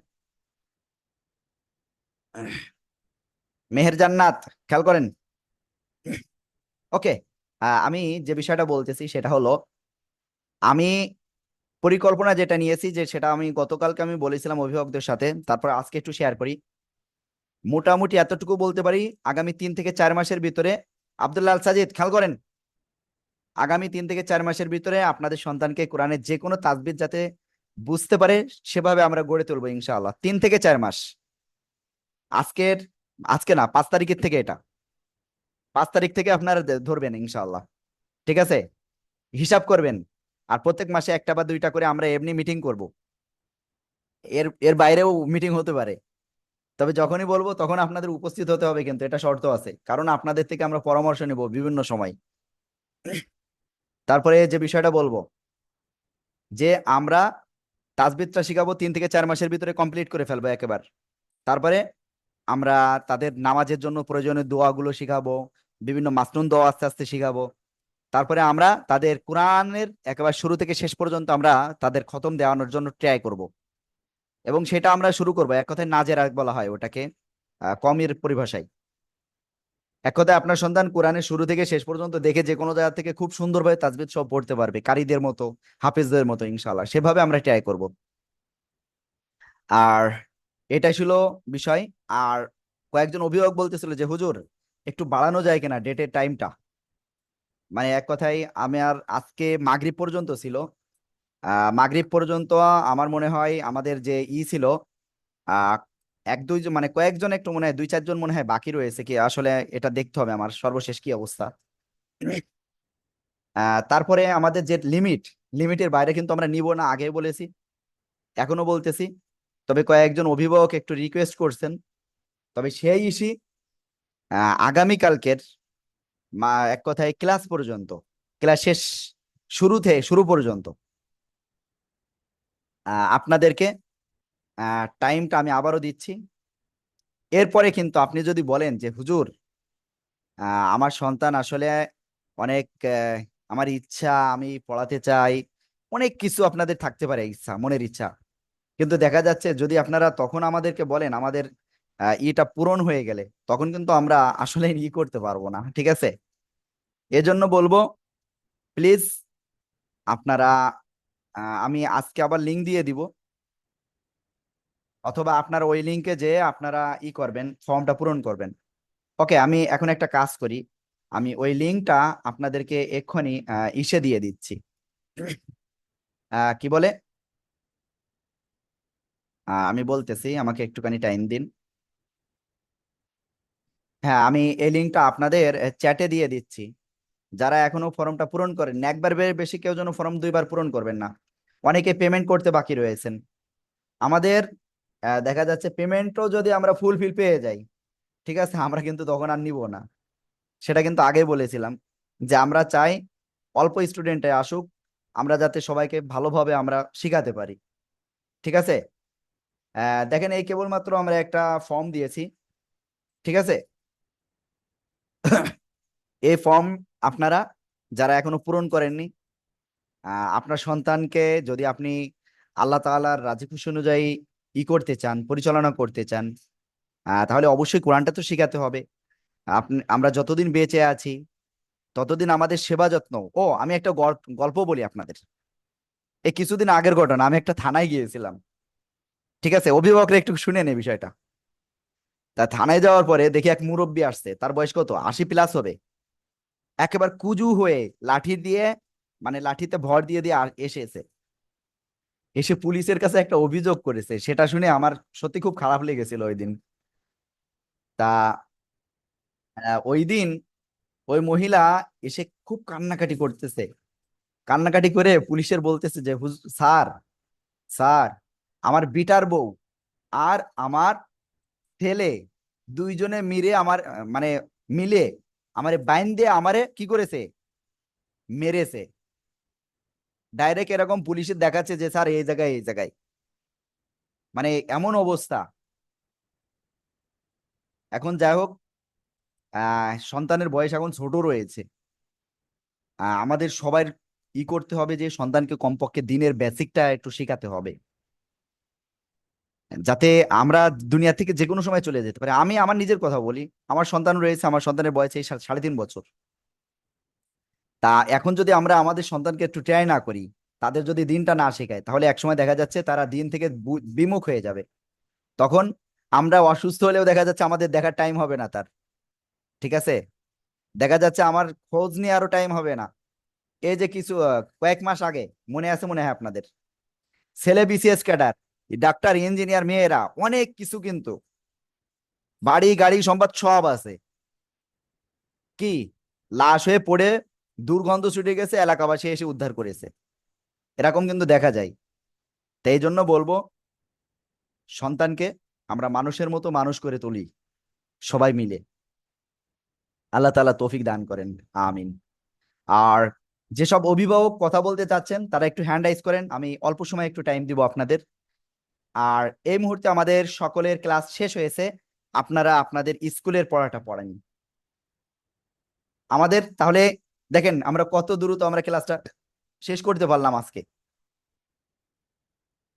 মেহের জান্নাত, খেয়াল করেন। ওকে। আমি যে বিষয়টা বলতেছি সেটা হলো, আমি পরিকল্পনা যেটা নিয়েছি যে সেটা আমি গতকালকে আমি বলেছিলাম অভিভাবকদের সাথে, তারপর আজকে একটু শেয়ার করি। মোটামুটি এতটুকু বলতে পারি, আগামী 3 থেকে 4 মাসের ভিতরে, আব্দুল্লাহ আল সাজিদ খেয়াল করেন, আগামী 3 থেকে 4 মাসের ভিতরে আপনাদের সন্তানকে কোরআনের যে কোনো তাজবিদ যাতে বুঝতে পারে সেভাবে আমরা গড়ে তুলবো ইনশাআল্লাহ। 3 থেকে 4 মাস। আজকের, আজকে না, 5 তারিখের থেকে এটা, 5 তারিখ থেকে আপনারা ধরবেন ইনশাআল্লাহ। ঠিক আছে। হিসাব করবেন। আর প্রত্যেক মাসে একটা বা দুইটা করে আমরা এমনি মিটিং করব। এর এর বাইরেও মিটিং হতে পারে। তবে যখনই বলবো তখন আপনাদের উপস্থিত হতে হবে, কিন্তু এটা শর্ত আছে, কারণ আপনাদের থেকে আমরা পরামর্শ নেব বিভিন্ন সময়। তারপরে যে বিষয়টা বলবো, যে আমরা তাজবিদটা শিখাবো 3 থেকে 4 মাসের ভিতরে কমপ্লিট করে ফেলবো একেবারে। তারপরে আমরা তাদের নামাজের জন্য প্রয়োজনীয় দোয়াগুলো শিখাবো, বিভিন্ন মাসনুন দোয়া আস্তে আস্তে শিখাবো। তারপরে আমরা তাদের কোরআনের একেবারে শুরু থেকে শেষ পর্যন্ত আমরা তাদের খতম দেওয়ানোর জন্য ট্রাই করব। এবং সেটা আমরা শুরু করবো, এক কথায় নাজেরা বলা হয় ওটাকে, কমের পরিভাষায়। এক কথায় আপনার সন্তান কোরআনের শুরু থেকে শেষ পর্যন্ত দেখে যে কোনো জায়গা থেকে খুব সুন্দরভাবে তাজবিদ সব পড়তে পারবে, কারীদের মতো, হাফেজদের মতো ইনশাআল্লাহ। সেভাবে আমরা ট্রাই করব। আর এটা ছিল বিষয়। আর কয়েকজন অভিভাবক বলতেছিল যে হুজুর একটু বাড়ানো যায় কিনা ডেটের টাইমটা। মানে এক কথায় আমি আর আজকে মাগরিব পর্যন্ত ছিল। মাগরিব পর্যন্ত আমার মনে হয় আমাদের যে ছিল, আহ এক দুইজন মানে কয়েকজন একটু মনে হয় 2-4 জন মনে হয় বাকি রয়েছে কি, আসলে এটা দেখতে হবে আমার সর্বশেষ কি অবস্থা। তারপরে আমাদের যে লিমিটের বাইরে কিন্তু আমরা নিব না, আগে বলেছি, এখনো বলতেছি। তবে কয়েকজন অভিভাবক একটু রিকোয়েস্ট করছেন। তবে সেই ইস্যু আগামীকালকের এক কথায় ক্লাস পর্যন্ত, ক্লাস শেষ, শুরু পর্যন্ত আপনাদেরকে টাইমটা আমি আবারও দিচ্ছি। এরপরে কিন্তু আপনি যদি বলেন যে হুজুর আমার সন্তান আসলে অনেক, আমার ইচ্ছা, আমি পড়াতে চাই, অনেক কিছু আপনাদের থাকতে পারে ইচ্ছা, মনের ইচ্ছা, কিন্তু দেখা যাচ্ছে যদি আপনারা তখন আমাদেরকে বলেন আমাদের ইটা পূরণ হয়ে গেলে, তখন কিন্তু আমরা আসলে করতে পারবো না। ঠিক আছে। এজন্য বলবো প্লিজ আপনারা, আমি আজকে আবার লিংক দিয়ে দিব, অথবা আপনারা ওই লিংকে যে আপনারা করবেন, ফর্মটা পূরণ করবেন। ওকে, আমি এখন একটা কাজ করি, আমি ওই লিংকটা আপনাদেরকে এক্ষুনি ইসে দিয়ে দিচ্ছি। কি বলে, আমি বলতেছি, আমাকে একটুখানি টাইম দিন। হ্যাঁ, আমি এই লিংকটা আপনাদের চ্যাটে দিয়ে দিচ্ছি। যারা এখনো ফর্মটা পূরণ করেন, একবার বেশি কেউ যেন ফর্ম 2বার পূরণ করবেন না। অনেকে পেমেন্ট করতে বাকি রয়েছেন। আমাদের দেখা যাচ্ছে পেমেন্টও যদি আমরা ফুলফিল পেয়ে যাই, ঠিক আছে, আমরা কিন্তু তখন আর নিব না। সেটা কিন্তু আগে বলেছিলাম যে আমরা চাই অল্প স্টুডেন্টে আসুক, আমরা যাতে সবাইকে ভালোভাবে আমরা শিখাতে পারি। ঠিক আছে। দেখেন, এই কেবলমাত্র আমরা একটা ফর্ম দিয়েছি। ঠিক আছে। এই ফর্ম আপনারা যারা এখনো পূরণ করেননি, আপনার সন্তানকে যদি আপনি আল্লাহ তাআলার রাজি খুশি অনুযায়ী করতে চান, পরিচালনা করতে চান, তাহলে অবশ্যই কোরআনটা তো শিখাতে হবে। আমরা যতদিন বেঁচে আছি ততদিন আমাদের সেবা যত্ন। ও, আমি একটা গল্প বলি আপনাদের। এই কিছুদিন আগের ঘটনা, আমি একটা থানায় গিয়েছিলাম। ঠিক আছে, অভিভাবকরা একটু শুনে নে বিষয়টা। তা থানায় যাওয়ার পরে দেখি এক মুরব্বী আসছে, তার বয়স কত, 80+ হবে। একেবারে কুজু হয়ে লাঠি দিয়ে, মানে লাঠিতে ভর দিয়ে দিয়ে এসেছে। এসে পুলিশের কাছে একটা অভিযোগ করেছে, সেটা শুনে আমার সত্যি খুব খারাপ লেগেছিল ওই দিন। তা ওই দিন ওই মহিলা এসে খুব কান্নাকাটি করতেছে, কান্নাকাটি করে পুলিশের বলতেছে যে স্যার, স্যার, আমার বিটার বউ আর আমার ছেলে দুইজনে মিলে আমার মানে মিলে আমারে বাইন দিয়ে আমারে কি করেছে, মেরেছে। ডাইরেক্ট এরকম পুলিশের দেখাচ্ছে যে স্যার এই জায়গায় এই জায়গায়, মানে এমন অবস্থা। এখন যাই হোক, সন্তানের বয়স এখন ছোট রয়েছে। আমাদের সবার করতে হবে যে সন্তানকে কমপক্ষে দিনের বেসিকটা একটু শেখাতে হবে, যাতে আমরা দুনিয়া থেকে যে কোনো সময় চলে যেতে পারি। আমি আমার নিজের কথা বলি, আমার সন্তান রয়েছে, আমার সন্তানের বয়স এই 3.5 বছর। তা এখন যদি আমরা আমাদের সন্তানকে একটু ট্রাই না করি, তাদের যদি দিনটা না শেখায়, তাহলে একসময় দেখা যাচ্ছে তারা দিন থেকে বিমুখ হয়ে যাবে। তখন আমরা অসুস্থ হলেও দেখা যাচ্ছে আমাদের দেখার টাইম হবে না তার, ঠিক আছে? দেখা যাচ্ছে আমার খোঁজ নিয়ে আরো টাইম হবে না। এই যে কিছু কয়েক মাস আগে মনে আছে মনে হয় আপনাদের, ছেলে বিসিএস ক্যাডার, ডাক্তার, ইঞ্জিনিয়ার, মেয়েরা অনেক কিছু, কিন্তু বাড়ি গাড়ি সম্পদ সব আছে, কি লাশ হয়ে পড়ে দুর্গন্ধ ছুটে গেছে, এলাকাবাসী এসে উদ্ধার করেছে, এরকম কিন্তু দেখা যায়। তাই এই জন্য বলবো, সন্তানকে আমরা মানুষের মতো মানুষ করে তুলি সবাই মিলে। আল্লাহ তাআলা তৌফিক দান করেন, আমিন। আর যেসব অভিভাবক কথা বলতে চাচ্ছেন তারা একটু হ্যান্ড রাইজ করেন, আমি অল্প সময় একটু টাইম দিব আপনাদের। আর এই মুহূর্তে আমাদের সকলের ক্লাস শেষ হয়েছে, আপনারা আপনাদের স্কুলের পড়াটা পড়েন আমাদের। তাহলে দেখেন আমরা কত দ্রুত আমরা ক্লাসটা শেষ করতে পারলাম আজকে।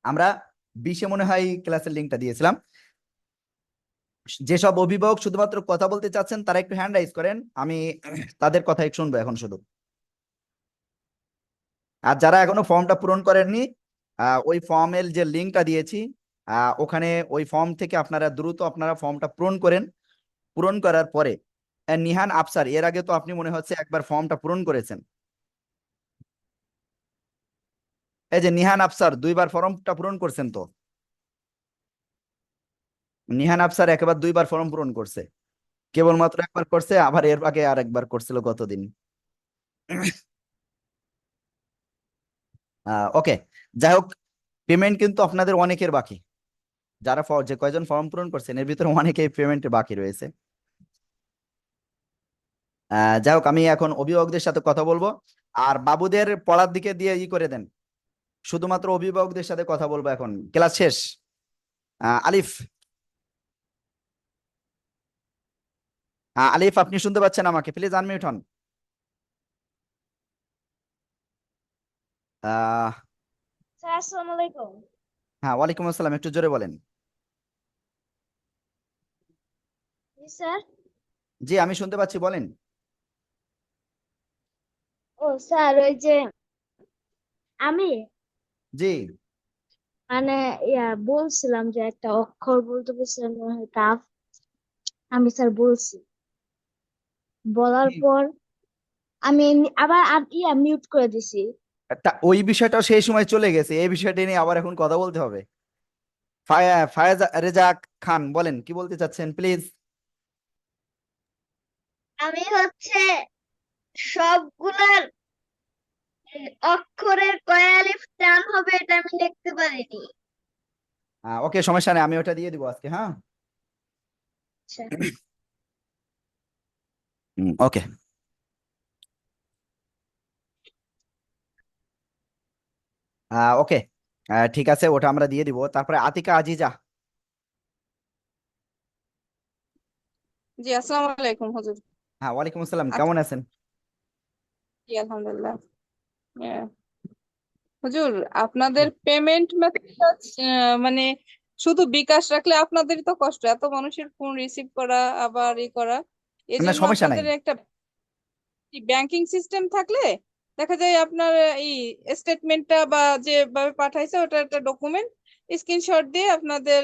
আমরা 20-এ মনে হয় ক্লাসের লিঙ্কটা দিয়েছিলাম। যেসব অভিভাবক শুধুমাত্র কথা বলতে চাচ্ছেন তারা একটু হ্যান্ড রাইজ করেন, আমি তাদের কথাই শুনবো এখন শুধু। আর যারা এখনো ফর্মটা পূরণ করেননি, ওই ফর্মের যে লিঙ্কটা দিয়েছি, ওখানে ওই ফর্ম থেকে আপনারা দ্রুত আপনারা ফর্মটা পূরণ করেন। পূরণ করার পরে নিহান আফসার, এর আগে তো আপনি মনে হচ্ছে একবার ফর্মটা পূরণ করেছেন। এই যে নিহান আফসার 2বার ফর্মটা পূরণ করছেন তো, নিহান আফসার একবার 2বার ফর্ম পূরণ করছে, কেবলমাত্র একবার করছে, আবার এর আগে আর একবার করছিল গতদিন। ওকে, যাই হোক, পেমেন্ট কিন্তু আপনাদের অনেকের বাকি। যারা যে কয়জন ফর্ম পূরণ করছেন এর ভিতরে অনেকেই পেমেন্ট বাকি রয়েছে। যাই হোক, আমি এখন অভিভাবকদের সাথে কথা বলবো, আর বাবুদের পড়ার দিকে দিয়ে করে দেন। শুধুমাত্র অভিভাবকদের সাথে কথা বলবো এখন, ক্লাস শেষ। আলিফ, আলিফ আপনি শুনতে পাচ্ছেন আমাকে? প্লিজ আনমিউট হন। আহ স্যার আসসালামু আলাইকুম। হ্যাঁ, ওয়ালাইকুম আসসালাম, একটু জোরে বলেন। জি স্যার। জি আমি শুনতে পাচ্ছি, বলেন। ও স্যার, ওই যে আমি জি মানে বলছিলাম যে একটা অক্ষর বলতে বলছিলাম মনে হয় কাফ। আমি স্যার বলছি, বলার জি। পর আমি আবার মিউট করে দিছি। ওই বিষয়টা সেই সময় চলে গেছে, এই বিষয়টা নিয়ে আবার এখন কথা বলতে হবে। ফায়াজ রেজা খান, বলেন কি বলতে চাচ্ছেন প্লিজ। আমি হচ্ছে সবগুলার অক্ষরের কয় আলিফ টান হবে এটা আমি লিখতে পারিনি। ওকে, সমস্যা নেই, আমি ওটা দিয়ে দিব আজকে, হ্যাঁ। আচ্ছা। ওকে, ওকে, ঠিক আছে, ওটা আমরা দিয়ে দিব। তারপরে আতিকা আজিজা। জি আসসালামু আলাইকুম হুজুর। হ্যাঁ, ওয়ালাইকুম আসসালাম, আচ্ছা, কেমন আছেন? জি আলহামদুলিল্লাহ। হুজুর, আপনাদের পেমেন্ট মেথডটা মানে শুধু বিকাশ রাখলে আপনাদেরই তো কষ্ট, এত মানুষের ফোন রিসিভ করা আবার করা। না, এজন্য সমস্যা নাই। আপনাদের একটা ব্যাংকিং সিস্টেম থাকলে দেখা যায় আপনার এই স্টেটমেন্টটা বা যেভাবে পাঠাইছে ওটা একটা ডকুমেন্ট স্ক্রিনশট দিয়ে আপনাদের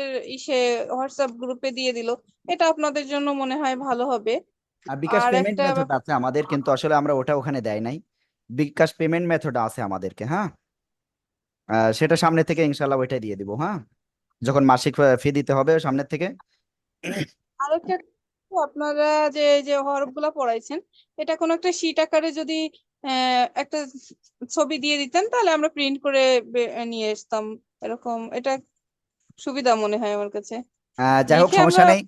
হোয়াটসঅ্যাপ গ্রুপে দিয়ে দিল, এটা আপনাদের জন্য মনে হয় ভালো হবে। আর বিকাশ আর পেমেন্ট একটা মেথড আছে আমাদের, কিন্তু আসলে আমরা ওটা ওখানে দেয় নাই। বিকাশ পেমেন্ট মেথড আছে আমাদেরকে, হ্যাঁ। সেটা সামনে থেকে ইনশাল্লাহ ওইটাই দিয়ে দিব, হ্যাঁ, যখন মাসিক ফি দিতে হবে সামনের থেকে। আরেকটা আপনারা যে এই যে হরফ গুলা পড়াইছেন, এটা কোনো একটা শিট আকারে যদি একটা ছবি দিয়ে দিতেন তাহলে আমরা প্রিন্ট করে নিয়ে আসতাম, এরকম এটা সুবিধা মনে হয় আমার কাছে। যাই হোক, লিখে সমস্যা আমরা নেই।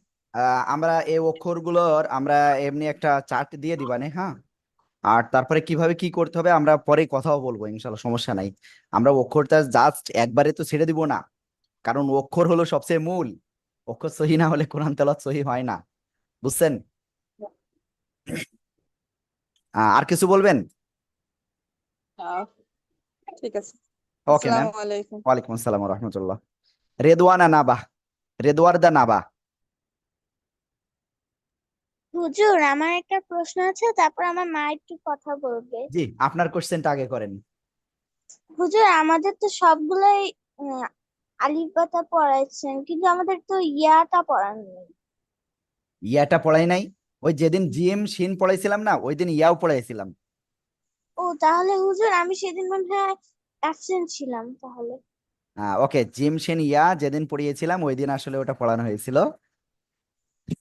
আমরা এই অক্ষরগুলোর আমরা এমনি একটা চার্ট দিয়ে দিবানে, হ্যাঁ। আর তারপরে কিভাবে কি করতে হবে আমরা পরে কথাও বলবো ইনশাল্লাহ, সমস্যা নাই। আমরা অক্ষরটা জাস্ট একবারে তো ছেড়ে দিব না, কারণ অক্ষর হলো সবচেয়ে মূল। অক্ষর সহি না হলে কোরআন তেলাওয়াত সহি হয় না, বুঝছেন? আর কিছু বলবেন? আহ, ঠিক আছে। Okay ma'am. আসসালামু আলাইকুম। ওয়ালাইকুম আসসালাম রহমতুল্লাহ। রেদওয়ানা নাবা, রেদওয়ারদা নাবা। হুজুর, আমার একটা প্রশ্ন আছে, তারপর আমার মা একটু কথা বলবে। জি, আপনার কোশ্চেনটা আগে করেন। হুজুর, আমাদের তো সবগুলাই আহ, আলিফ বাতা পড়াইছেন, কিন্তু আমাদের তো ইয়াটা পড়ান নেই। ইয়াটা পড়াই নাই? ওই যেদিন জিএম শিন পড়াইছিলাম না, ওই দিন ইয়াও পড়াইছিলাম। ও, তাহলে হুজুর আমি সেদিন মনে হয় অ্যাবসেন্ট ছিলাম তাহলে। ওকে, জিম শিন ইয়া যেদিন পড়িয়েছিলাম ওই দিন আসলে ওটা পড়ানো হয়েছিল।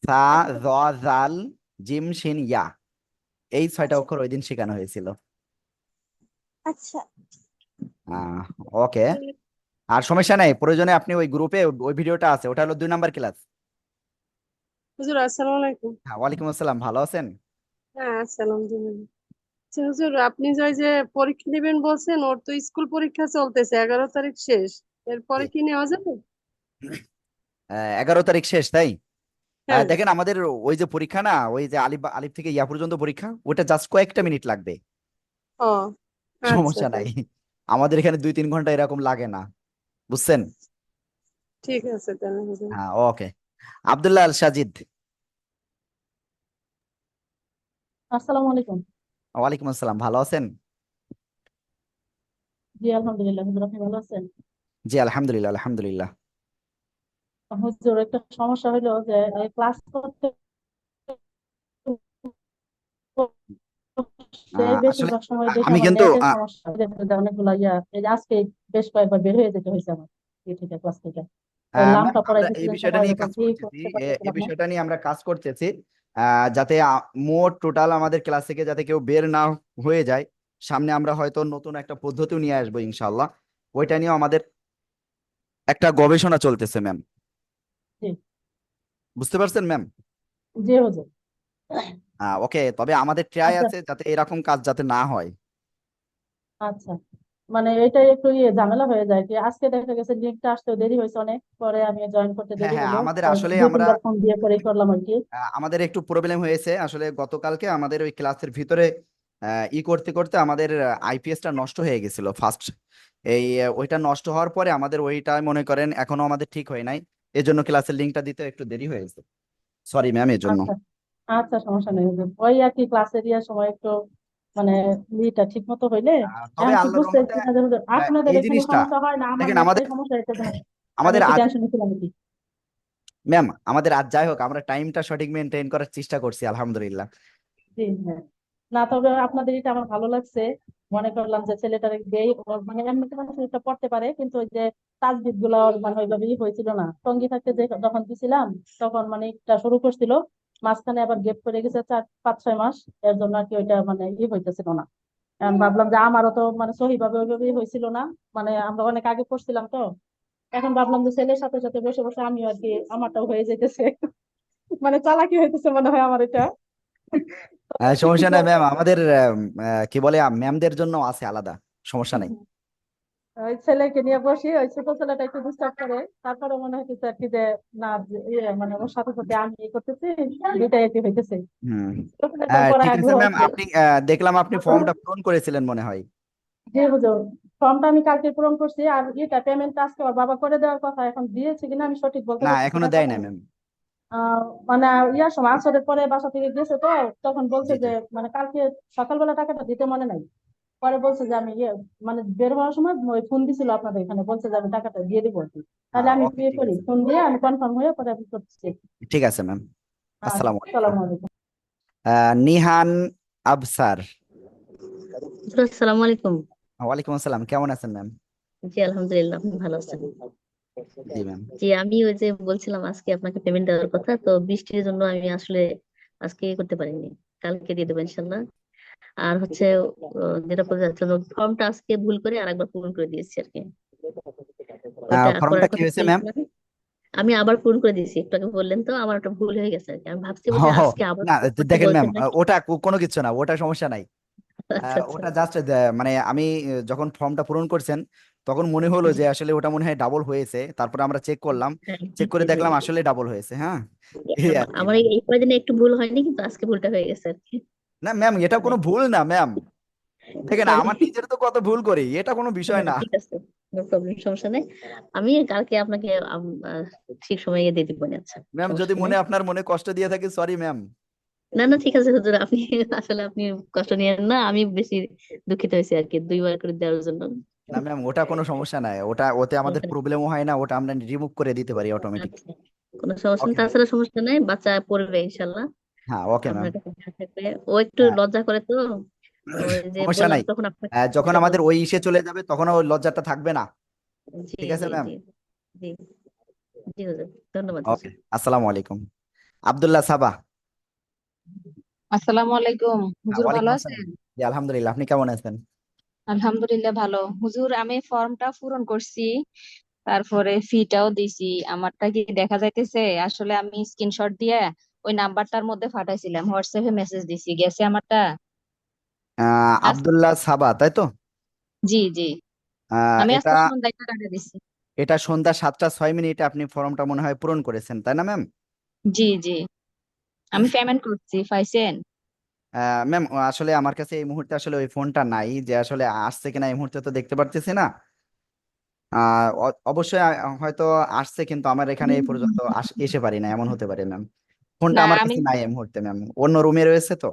সা, আচ্ছা জ, জাল, জিম শিন ইয়া, এই 6টা আচ্ছা অক্ষর ওই দিন শেখানো হয়েছিল। আচ্ছা। আহ ওকে। আর সমস্যা নাই, প্রয়োজনে আপনি ওই গ্রুপে ওই ভিডিওটা আছে, ওটা হলো 2 নাম্বার ক্লাস। হুজুর আসসালামু আলাইকুম। হ্যাঁ, ওয়ালাইকুম আসসালাম, ভালো আছেন? হ্যাঁ আসসালাম আলহামদুলিল্লাহ। আচ্ছা হুজুর, আপনি যে পরীক্ষা নেবেন বলছেন, ওর তো স্কুল পরীক্ষা চলতেছে, 11 তারিখ শেষ। এরপরে জি। কি নেওয়া যাবে? 11 তারিখ শেষ, তাই? হ্যাঁ। দেখেন আমাদের ওই যে পরীক্ষা না, ওই যে আলিফ আলিফ থেকে ইয়া পর্যন্ত পরীক্ষা, ওটা জাস্ট কয়েকটা মিনিট লাগবে। ও আচ্ছা সমস্যা তাই। নাই, আমাদের এখানে 2-3 ঘন্টা এরকম লাগে না, বুঝছেন? ঠিক আছে তাহলে হুজুর। হ্যাঁ, ওকে। আব্দুল্লাহ আল সাজিদ। আসসালামু আলাইকুম। ওয়ালাইকুম আসসালাম, ভালো আছেন? জি আলহামদুলিল্লাহ, হুজুর আপনি ভালো আছেন? জি আলহামদুলিল্লাহ, আলহামদুলিল্লাহ। হুজুর একটা সমস্যা হলো যে ক্লাস করতে করতে আসলে বেশিরভাগ সময় দেখি আমি আমার কিন্তু নেটের সমস্যা, অনেকগুলো এই যে আজকে বেশ কয়েকবার বের হয়ে যেতে হয়েছে আমার থেকে ক্লাস থেকে। ওই ম্যাম, লামটা আমরা এই পড়াইতেছিলেন বিষয়টা সময় নিয়ে মতো কাজ কি করতেছি, করতে এই পারতেছিলাম না। বিষয়টা নিয়ে আমরা কাজ করতেছি, যাতে মোট টোটাল আমাদের ক্লাস থেকে যাতে কেউ বের না হয়ে যায়। সামনে আমরা হয়তো নতুন একটা পদ্ধতিও নিয়ে আসবো ইনশাআল্লাহ, ওইটা নিয়েও আমাদের একটা গবেষণা চলতেছে ম্যাম। জি। বুঝতে পারছেন ম্যাম? জি হুজুর। ওকে, তবে আমাদের ট্রাই আচ্ছা আছে যাতে এরকম কাজ যাতে না হয়। আচ্ছা, মানে এটা একটু ঝামেলা হয়ে যায় কি, আজকে দেখা গেছে লিঙ্কটা আসতে দেরি হয়েছে অনেক, পরে আমি জয়েন করতে হ্যাঁ, দেরি হ্যাঁ, হলো, আমাদের তো আসলে দুই আমরা তিনবার ফোন দিয়ে পরেই করলাম আর কি। আমাদের একটু প্রবলেম হয়েছে আসলে, গতকালকে আমাদের ওই ক্লাসের ভিতরে করতে করতে আমাদের আইপিএসটা নষ্ট হয়ে গেছিল ফার্স্ট। ওইটা নষ্ট হওয়ার পরে আমাদের ওইটা মনে করেন এখনো আমাদের ঠিক হয় নাই, এজন্য ক্লাসের লিঙ্কটা দিতে একটু দেরি হয়েছে। সরি ম্যাম, এর জন্য। আচ্ছা আচ্ছা, সমস্যা নেই হুজুর। ওই আর কি ক্লাসের সময় একটু মানে ইটা ঠিক মতো হইলে। তবে এখন কি আল্লাহর রহমতে বুঝতেছি না যে হুজুর আপনাদের এই এখানে জিনিসটা সমস্যা হয় না, আমার দেখেন, নেটে আমাদের সমস্যা, এটার জন্য আমি আমাদের একটু আজ টেনশনে ছিলাম আর কি। ম্যাম, আমাদের আজ যাই হোক আমরা টাইমটা সঠিক মেনটেন করার চেষ্টা করছি আলহামদুলিল্লাহ। জি হ্যাঁ। না তবে আপনাদের এটা আমার ভালো লাগছে। মনে করলাম যে ছেলেটার দেই, ওর মানে এমনিতে মানে শরীরটা পড়তে পারে, কিন্তু ওই যে তাজবিদ গুলো ওর মানে ওইভাবেই হয়েছিল না, সঙ্গী থাকতে যে যখন দিছিলাম তখন মানে একটা শুরু করছিল, মাঝখানে আবার গেপ করে গেছে 4-5-6 মাস, এর জন্য আর কি ওইটা মানে হইতেছিল না। আমি ভাবলাম যে আমারও তো মানে সহি ভাবে ওইভাবেই হয়েছিল না, মানে আমরা অনেক আগে পড়ছিলাম তো, এখন ভাবলাম যে ছেলের সাথে সাথে বসে বসে আমিও আর কি আমারটাও হয়ে যেতেছে। মানে চালাকি হইতেছে মনে হয় আমার এটা। কি সমস্যা নাই করবো? ম্যাম, আমাদের কি বলে ম্যামদের জন্য আছে আলাদা, সমস্যা নাই। ওই ছেলেকে নিয়ে বসি, ওই ছোট ছেলেটা একটু ডিস্টার্ব করে, তারপরে মনে হইতেছে আর কি যে না, মানে ওর সাথে সাথে আমি করতেছি, দুইটাই একটু হইতেছে। হুম। ছোট ছেলেটার পরে ঠিক আছে আগ্রহ ম্যাম, আছে। আপনি দেখলাম আপনি ফর্মটা পূরণ করেছিলেন মনে হয়। জি হুজুর, ফর্মটা আমি কালকে পূরণ করছি, আর পেমেন্টটা আজকে ওর বাবা করে দেওয়ার কথা, এখন দিয়েছে কিনা আমি সঠিক বলতে না, পারতেছি এখনো না, দেয় না কারণ ম্যাম। মানে ইয়ার সময় আসরের পরে বাসা থেকে গেছে তো, তখন বলছে জি, জি। যে মানে কালকে সকালবেলা টাকাটা দিতে মনে নাই, পরে বলছে যে আমি মানে বের হওয়ার সময় ওই ফোন দিছিল আপনাদের এখানে, বলছে যে আমি টাকাটা দিয়ে দিব আর কি। তাহলে আমি ওকে, বিয়ে ঠিক করি, আছে। ফোন দিয়ে আমি কনফার্ম হয়ে পরে আমি করতেছি। ঠিক আছে ম্যাম। আচ্ছা, আসসালামু আলাইকুম। আসসালামু আলাইকুম। নিহান আবসার। আসসালামু আলাইকুম। ওয়ালাইকুম আসসালাম, কেমন আছেন ম্যাম? জি আলহামদুলিল্লাহ, আপনি ভালো আছেন? জি ম্যাম। জি, আমি ওই যে বলছিলাম আজকে আপনাকে পেমেন্ট দেওয়ার কথা, তো বৃষ্টির জন্য আমি আসলে আজকে করতে পারিনি, কালকে দিয়ে দেবো ইনশাল্লাহ। আর হচ্ছে যেটা বলতে চাচ্ছিলাম, ফর্মটা আজকে ভুল করে আরেকবার পূরণ করে দিয়েছি আর কি, ওইটা ফর্মটা করার কি কথা হয়েছে ছিল ম্যাম? না। আমি আবার পূরণ করে দিয়েছি, একটু আগে বললেন তো, আমার ওটা ভুল হয়ে গেছে আর কি। আমি ভাবছি যে ও আজকে আবার না, করতে দেখেন ম্যাম, বলছেন নাকি। ওটা কোনো কিছু না, ওটা সমস্যা নাই। আচ্ছা আচ্ছা। ওটা জাস্ট মানে আমি যখন ফর্মটা পূরণ করছেন তখন মনে হলো জি যে আসলে ওটা মনে হয় ডাবল হয়েছে, তারপরে আমরা চেক করলাম, হ্যাঁ, জি চেক করে জি দেখলাম জি। আসলে ডাবল হয়েছে। হ্যাঁ, এই আর কি আমার ম্যাম। এই কয়দিনে একটু ভুল হয়নি, কিন্তু আজকে ভুলটা হয়ে গেছে আর কি। না ম্যাম, এটা কোনো ভুল না ম্যাম। দেখেন সরি। আমার নিজের তো কত ভুল করি, এটা কোনো বিষয় না। ঠিক আছে, নো প্রবলেম, সমস্যা নেই। আমি কালকে আপনাকে ঠিক সময়ে দিয়ে দিব না। আচ্ছা, ম্যাম যদি সমস্যা নেই। আপনার মনে কষ্ট দিয়ে থাকি, সরি ম্যাম। না না, ঠিক আছে হুজুর, আপনি আসলে আপনি কষ্ট নিয়েন না, আমি বেশি দুঃখিত হয়েছি আর কি, দুইবার করে দেওয়ার জন্য। না ম্যাম, ওটা কোনো সমস্যা নাই, ওতে আমাদের সমস্যা নেই। প্রবলেমও হয় না, ওটা আমরা রিমুভ করে দিতে পারি অটোমেটিক। আচ্ছা, কোনো সমস্যা নেই, ওকে ম্যাম। তাছাড়া সমস্যা নেই, বাচ্চা পড়বে ইনশাল্লাহ। হ্যাঁ ওকে ম্যাম। আপনার কাছে ধ্যান থাকবে। ও একটু লজ্জা করে তো, ওই যে সমস্যা বললাম নাই। তখন আপনাকে যখন একটা আমাদের বলছি। ওই ইসে চলে যাবে তখন ওই লজ্জাটা থাকবে না। জি ঠিক আছে জি ম্যাম। জি। জি জি হুজুর, ধন্যবাদ ওকে, হুজুর। আসসালামু আলাইকুম। আব্দুল্লাহ সাবা। আসসালামু আলাইকুম হুজুর, ভালো ওয়ালাইকুম আসসালাম। আছেন? জি আলহামদুলিল্লাহ, আপনি কেমন আছেন? আলহামদুলিল্লাহ ভালো হুজুর, আমি ফর্মটা পূরণ করছি, তারপরে ফিটাও দিছি। আমারটা কি দেখা যাইতেছে? আসলে আমি স্ক্রিনশট দিয়ে ওই নাম্বারটার মধ্যে পাঠাইছিলাম, হোয়াটসঅ্যাপে মেসেজ দিছি, গেছে আমারটা? আজকে, আব্দুল্লাহ সাবা, তাই তো? জি জি, আমি এটা আজকে সন্ধ্যায় টাকাটা দিছি। এটা সন্ধ্যা 7টা 6 মিনিটে আপনি ফর্মটা মনে হয় পূরণ করেছেন, তাই না ম্যাম? জি জি, আমি পেমেন্ট করছি, পাইছেন? ম্যাম আসলে আমার কাছে এই মুহূর্তে আসলে ওই ফোনটা নাই, যে আসলে আসছে কিনা এই মুহূর্তে তো দেখতে পারতেছি না। অবশ্যই হয়তো আসছে, কিন্তু আমার এখানে এই পর্যন্ত এসে পারি না, এমন হতে পারে ম্যাম। ফোনটা না আমার আমি, কাছে নাই এই মুহূর্তে ম্যাম, অন্য রুমে রয়েছে তো।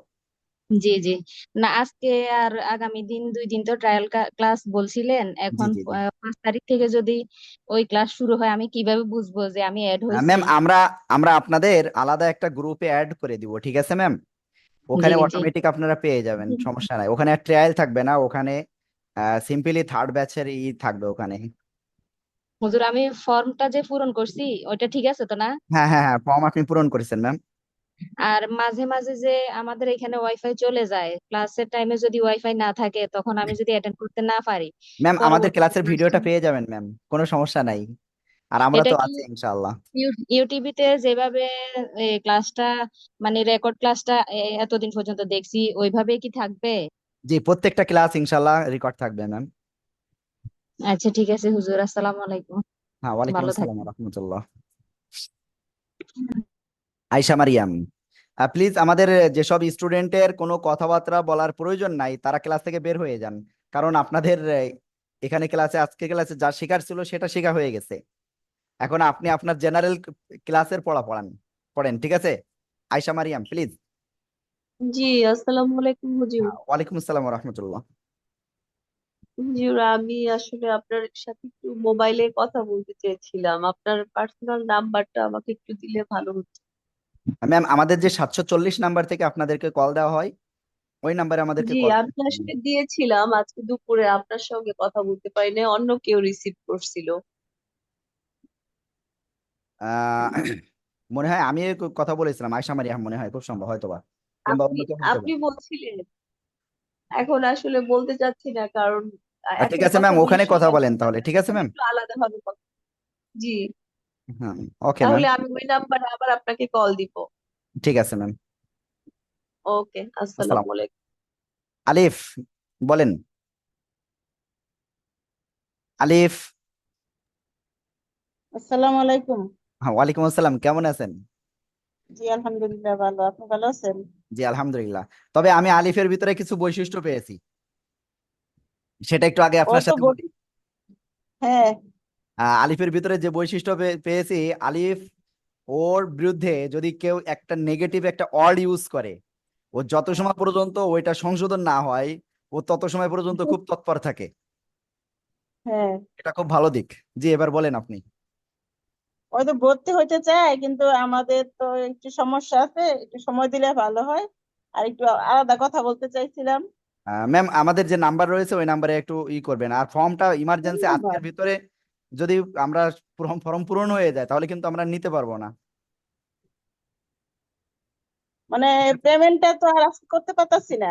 জি জি, না আজকে আর আগামী দিন 2 দিন তো ট্রায়াল ক্লাস বলছিলেন, জি এখন জি জি। 5 তারিখ থেকে যদি ওই ক্লাস শুরু হয়, আমি কিভাবে বুঝবো যে আমি অ্যাড হয়েছি? ম্যাম আমরা আমরা আপনাদের আলাদা একটা গ্রুপে অ্যাড করে দিব, ঠিক আছে ম্যাম? জি ওখানে জি, অটোমেটিক আপনারা পেয়ে যাবেন, সমস্যা নাই। ওখানে ট্রায়াল থাকবে না, ওখানে সিম্পলি থার্ড ব্যাচের থাকবে ওখানে। হুজুর আমি ফর্মটা যে পূরণ করছি ওইটা ঠিক আছে তো না? হ্যাঁ হ্যাঁ হ্যাঁ, ফর্ম আপনি পূরণ করেছেন ম্যাম। আর মাঝে মাঝে যে আমাদের এখানে ওয়াইফাই চলে যায়, ক্লাসের টাইমে যদি ওয়াইফাই না থাকে, তখন আমি যদি অ্যাটেন্ড করতে না পারি, ম্যাম আমাদের পরবর্তীতে ক্লাসের ক্লাসটা, ভিডিওটা পেয়ে যাবেন ম্যাম, কোনো সমস্যা নাই। আর আমরা এটা তো কি আছি ইনশাআল্লাহ। ইউটিউবিতে যেভাবে ক্লাসটা, মানে রেকর্ড ক্লাসটা এতদিন পর্যন্ত দেখছি, ওইভাবেই কি থাকবে? জি, প্রত্যেকটা ক্লাস ইনশাআল্লাহ রেকর্ড থাকবে ম্যাম। আচ্ছা ঠিক আছে হুজুর, আসসালামু আলাইকুম, হ্যাঁ, ওয়ালাইকুম ভালো আসসালাম থাকবেন। রহমতুল্লাহ। আয়শা মারিয়াম, প্লিজ আমাদের যেসব স্টুডেন্টের কোনো কথাবার্তা বলার প্রয়োজন নাই তারা ক্লাস থেকে বের হয়ে যান, কারণ আপনাদের এখানে ক্লাসে, আজকে ক্লাসে যা শেখার ছিল সেটা শেখা হয়ে গেছে। এখন আপনি আপনার জেনারেল ক্লাসের পড়েন, ঠিক আছে? আয়শা মারিয়াম প্লিজ। জি, আসসালামু আলাইকুম হুজুর। ওয়ালাইকুম আসসালাম রহমতুল্লাহ। হুজুর, আমি আসলে আপনার সাথে একটু মোবাইলে কথা বলতে চেয়েছিলাম, আপনার পার্সোনাল নাম্বারটা আমাকে একটু দিলে ভালো হতো। ম্যাম আমাদের যে 740 নাম্বার থেকে আপনাদেরকে কল দেওয়া হয়, ওই নাম্বারে আমাদেরকে জি, কল আমি আসলে দিয়েছিলাম, আজকে দুপুরে আপনার সঙ্গে কথা বলতে পারিনি, অন্য কেউ রিসিভ করছিল। আহ মনে হয় আমি কথা বলেছিলাম, আয়শা মারিয়াম মনে হয়, খুব সম্ভব হয়তোবা, কিংবা আপনি অন্য কেউ হতে আপনি পারে। বলছিলেন, এখন আসলে বলতে চাচ্ছি না, কারণ ঠিক এখন আছে কথা ম্যাম, বলার ওখানে কথা সময় বলেন নেই, তাহলে, ঠিক আছে এখন ম্যাম। একটু আলাদাভাবে কথা। জি, হ্যাঁ, ওকে ম্যাম। তাহলে আমি ওই নাম্বারে আবার আপনাকে কল দিব। ঠিক আছে ম্যাম। ওকে, আসসালাম। আসসালামু আলাইকুম। আলিফ, বলেন। আলিফ। আসসালামু আলাইকুম। হ্যাঁ, ওয়ালাইকুম আসসালাম, কেমন আছেন? জি আলহামদুলিল্লাহ ভালো, আপনি ভালো আছেন? জি আলহামদুলিল্লাহ। তবে আমি আলিফের ভিতরে কিছু বৈশিষ্ট্য পেয়েছি, সেটা একটু আগে ও আপনার তো সাথে বলি। হ্যাঁ। আলিফের ভিতরে যে বৈশিষ্ট্য পেয়েছি, আলিফ, ওর বিরুদ্ধে যদি কেউ একটা নেগেটিভ একটা ওয়ার্ড ইউজ করে, ও যত সময় পর্যন্ত ওইটা সংশোধন না হয়, ও তত সময় পর্যন্ত খুব তৎপর থাকে। হ্যাঁ, এটা খুব ভালো দিক। জি, এবার বলেন আপনি। ওই তো ভর্তি হইতে চায়, কিন্তু আমাদের তো একটু সমস্যা আছে, একটু সময় দিলে ভালো হয়। আর একটু আলাদা কথা বলতে চাইছিলাম। ম্যাম আমাদের যে নাম্বার রয়েছে ওই নাম্বারে একটু করবেন, আর ফর্মটা কোন ইমার্জেন্সি নাম্বার? আজকের ভিতরে যদি আমরা ফর্ম পূরণ হয়ে যায় তাহলে কিন্তু আমরা নিতে পারবো না। মানে পেমেন্টটা তো আর আজকে করতে পারতাছি না।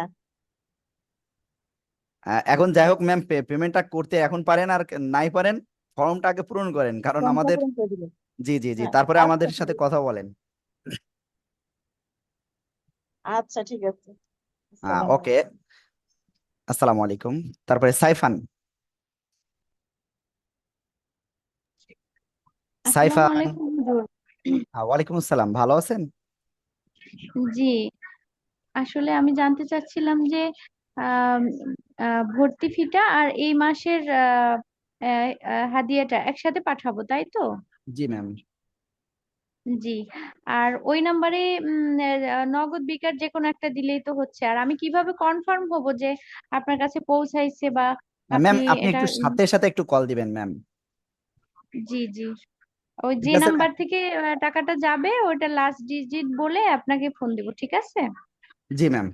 এখন যাই হোক ম্যাম, পেমেন্টটা করতে এখন পারেন আর নাই পারেন, ফর্মটা আগে পূরণ করেন, কারণ ফর্মটা আমাদের পূরণ করে দিবেন। জি জি জি হ্যাঁ, তারপরে আচ্ছা আমাদের সাথে কথা বলেন। আচ্ছা ঠিক আছে। আসসালামু ওকে, আসসালামু আলাইকুম। তারপরে সাইফান, আসসালামু সাইফান। আলাইকুম হুজুর। ওয়ালাইকুম আসসালাম, ভালো আছেন? জি, আসলে আমি জানতে চাচ্ছিলাম যে আম, ভর্তি ফিটা আর এই মাসের হাদিয়াটা একসাথে পাঠাবো তাই তো? জি ম্যাম। জি। আর ওই নাম্বারে নগদ বিকাশ যে কোনো একটা দিলেই তো হচ্ছে। আর আমি কিভাবে কনফার্ম হব যে আপনার কাছে পৌঁছাইছে বা ম্যাম আপনি আপনি এটা একটু সাথে সাথে একটু কল দিবেন ম্যাম। জি জি, ওই ঠিক যে আছে নাম্বার ম্যাম। থেকে টাকাটা যাবে ওটা লাস্ট ডিজিট বলে আপনাকে ফোন দিব, ঠিক আছে? জি ম্যাম।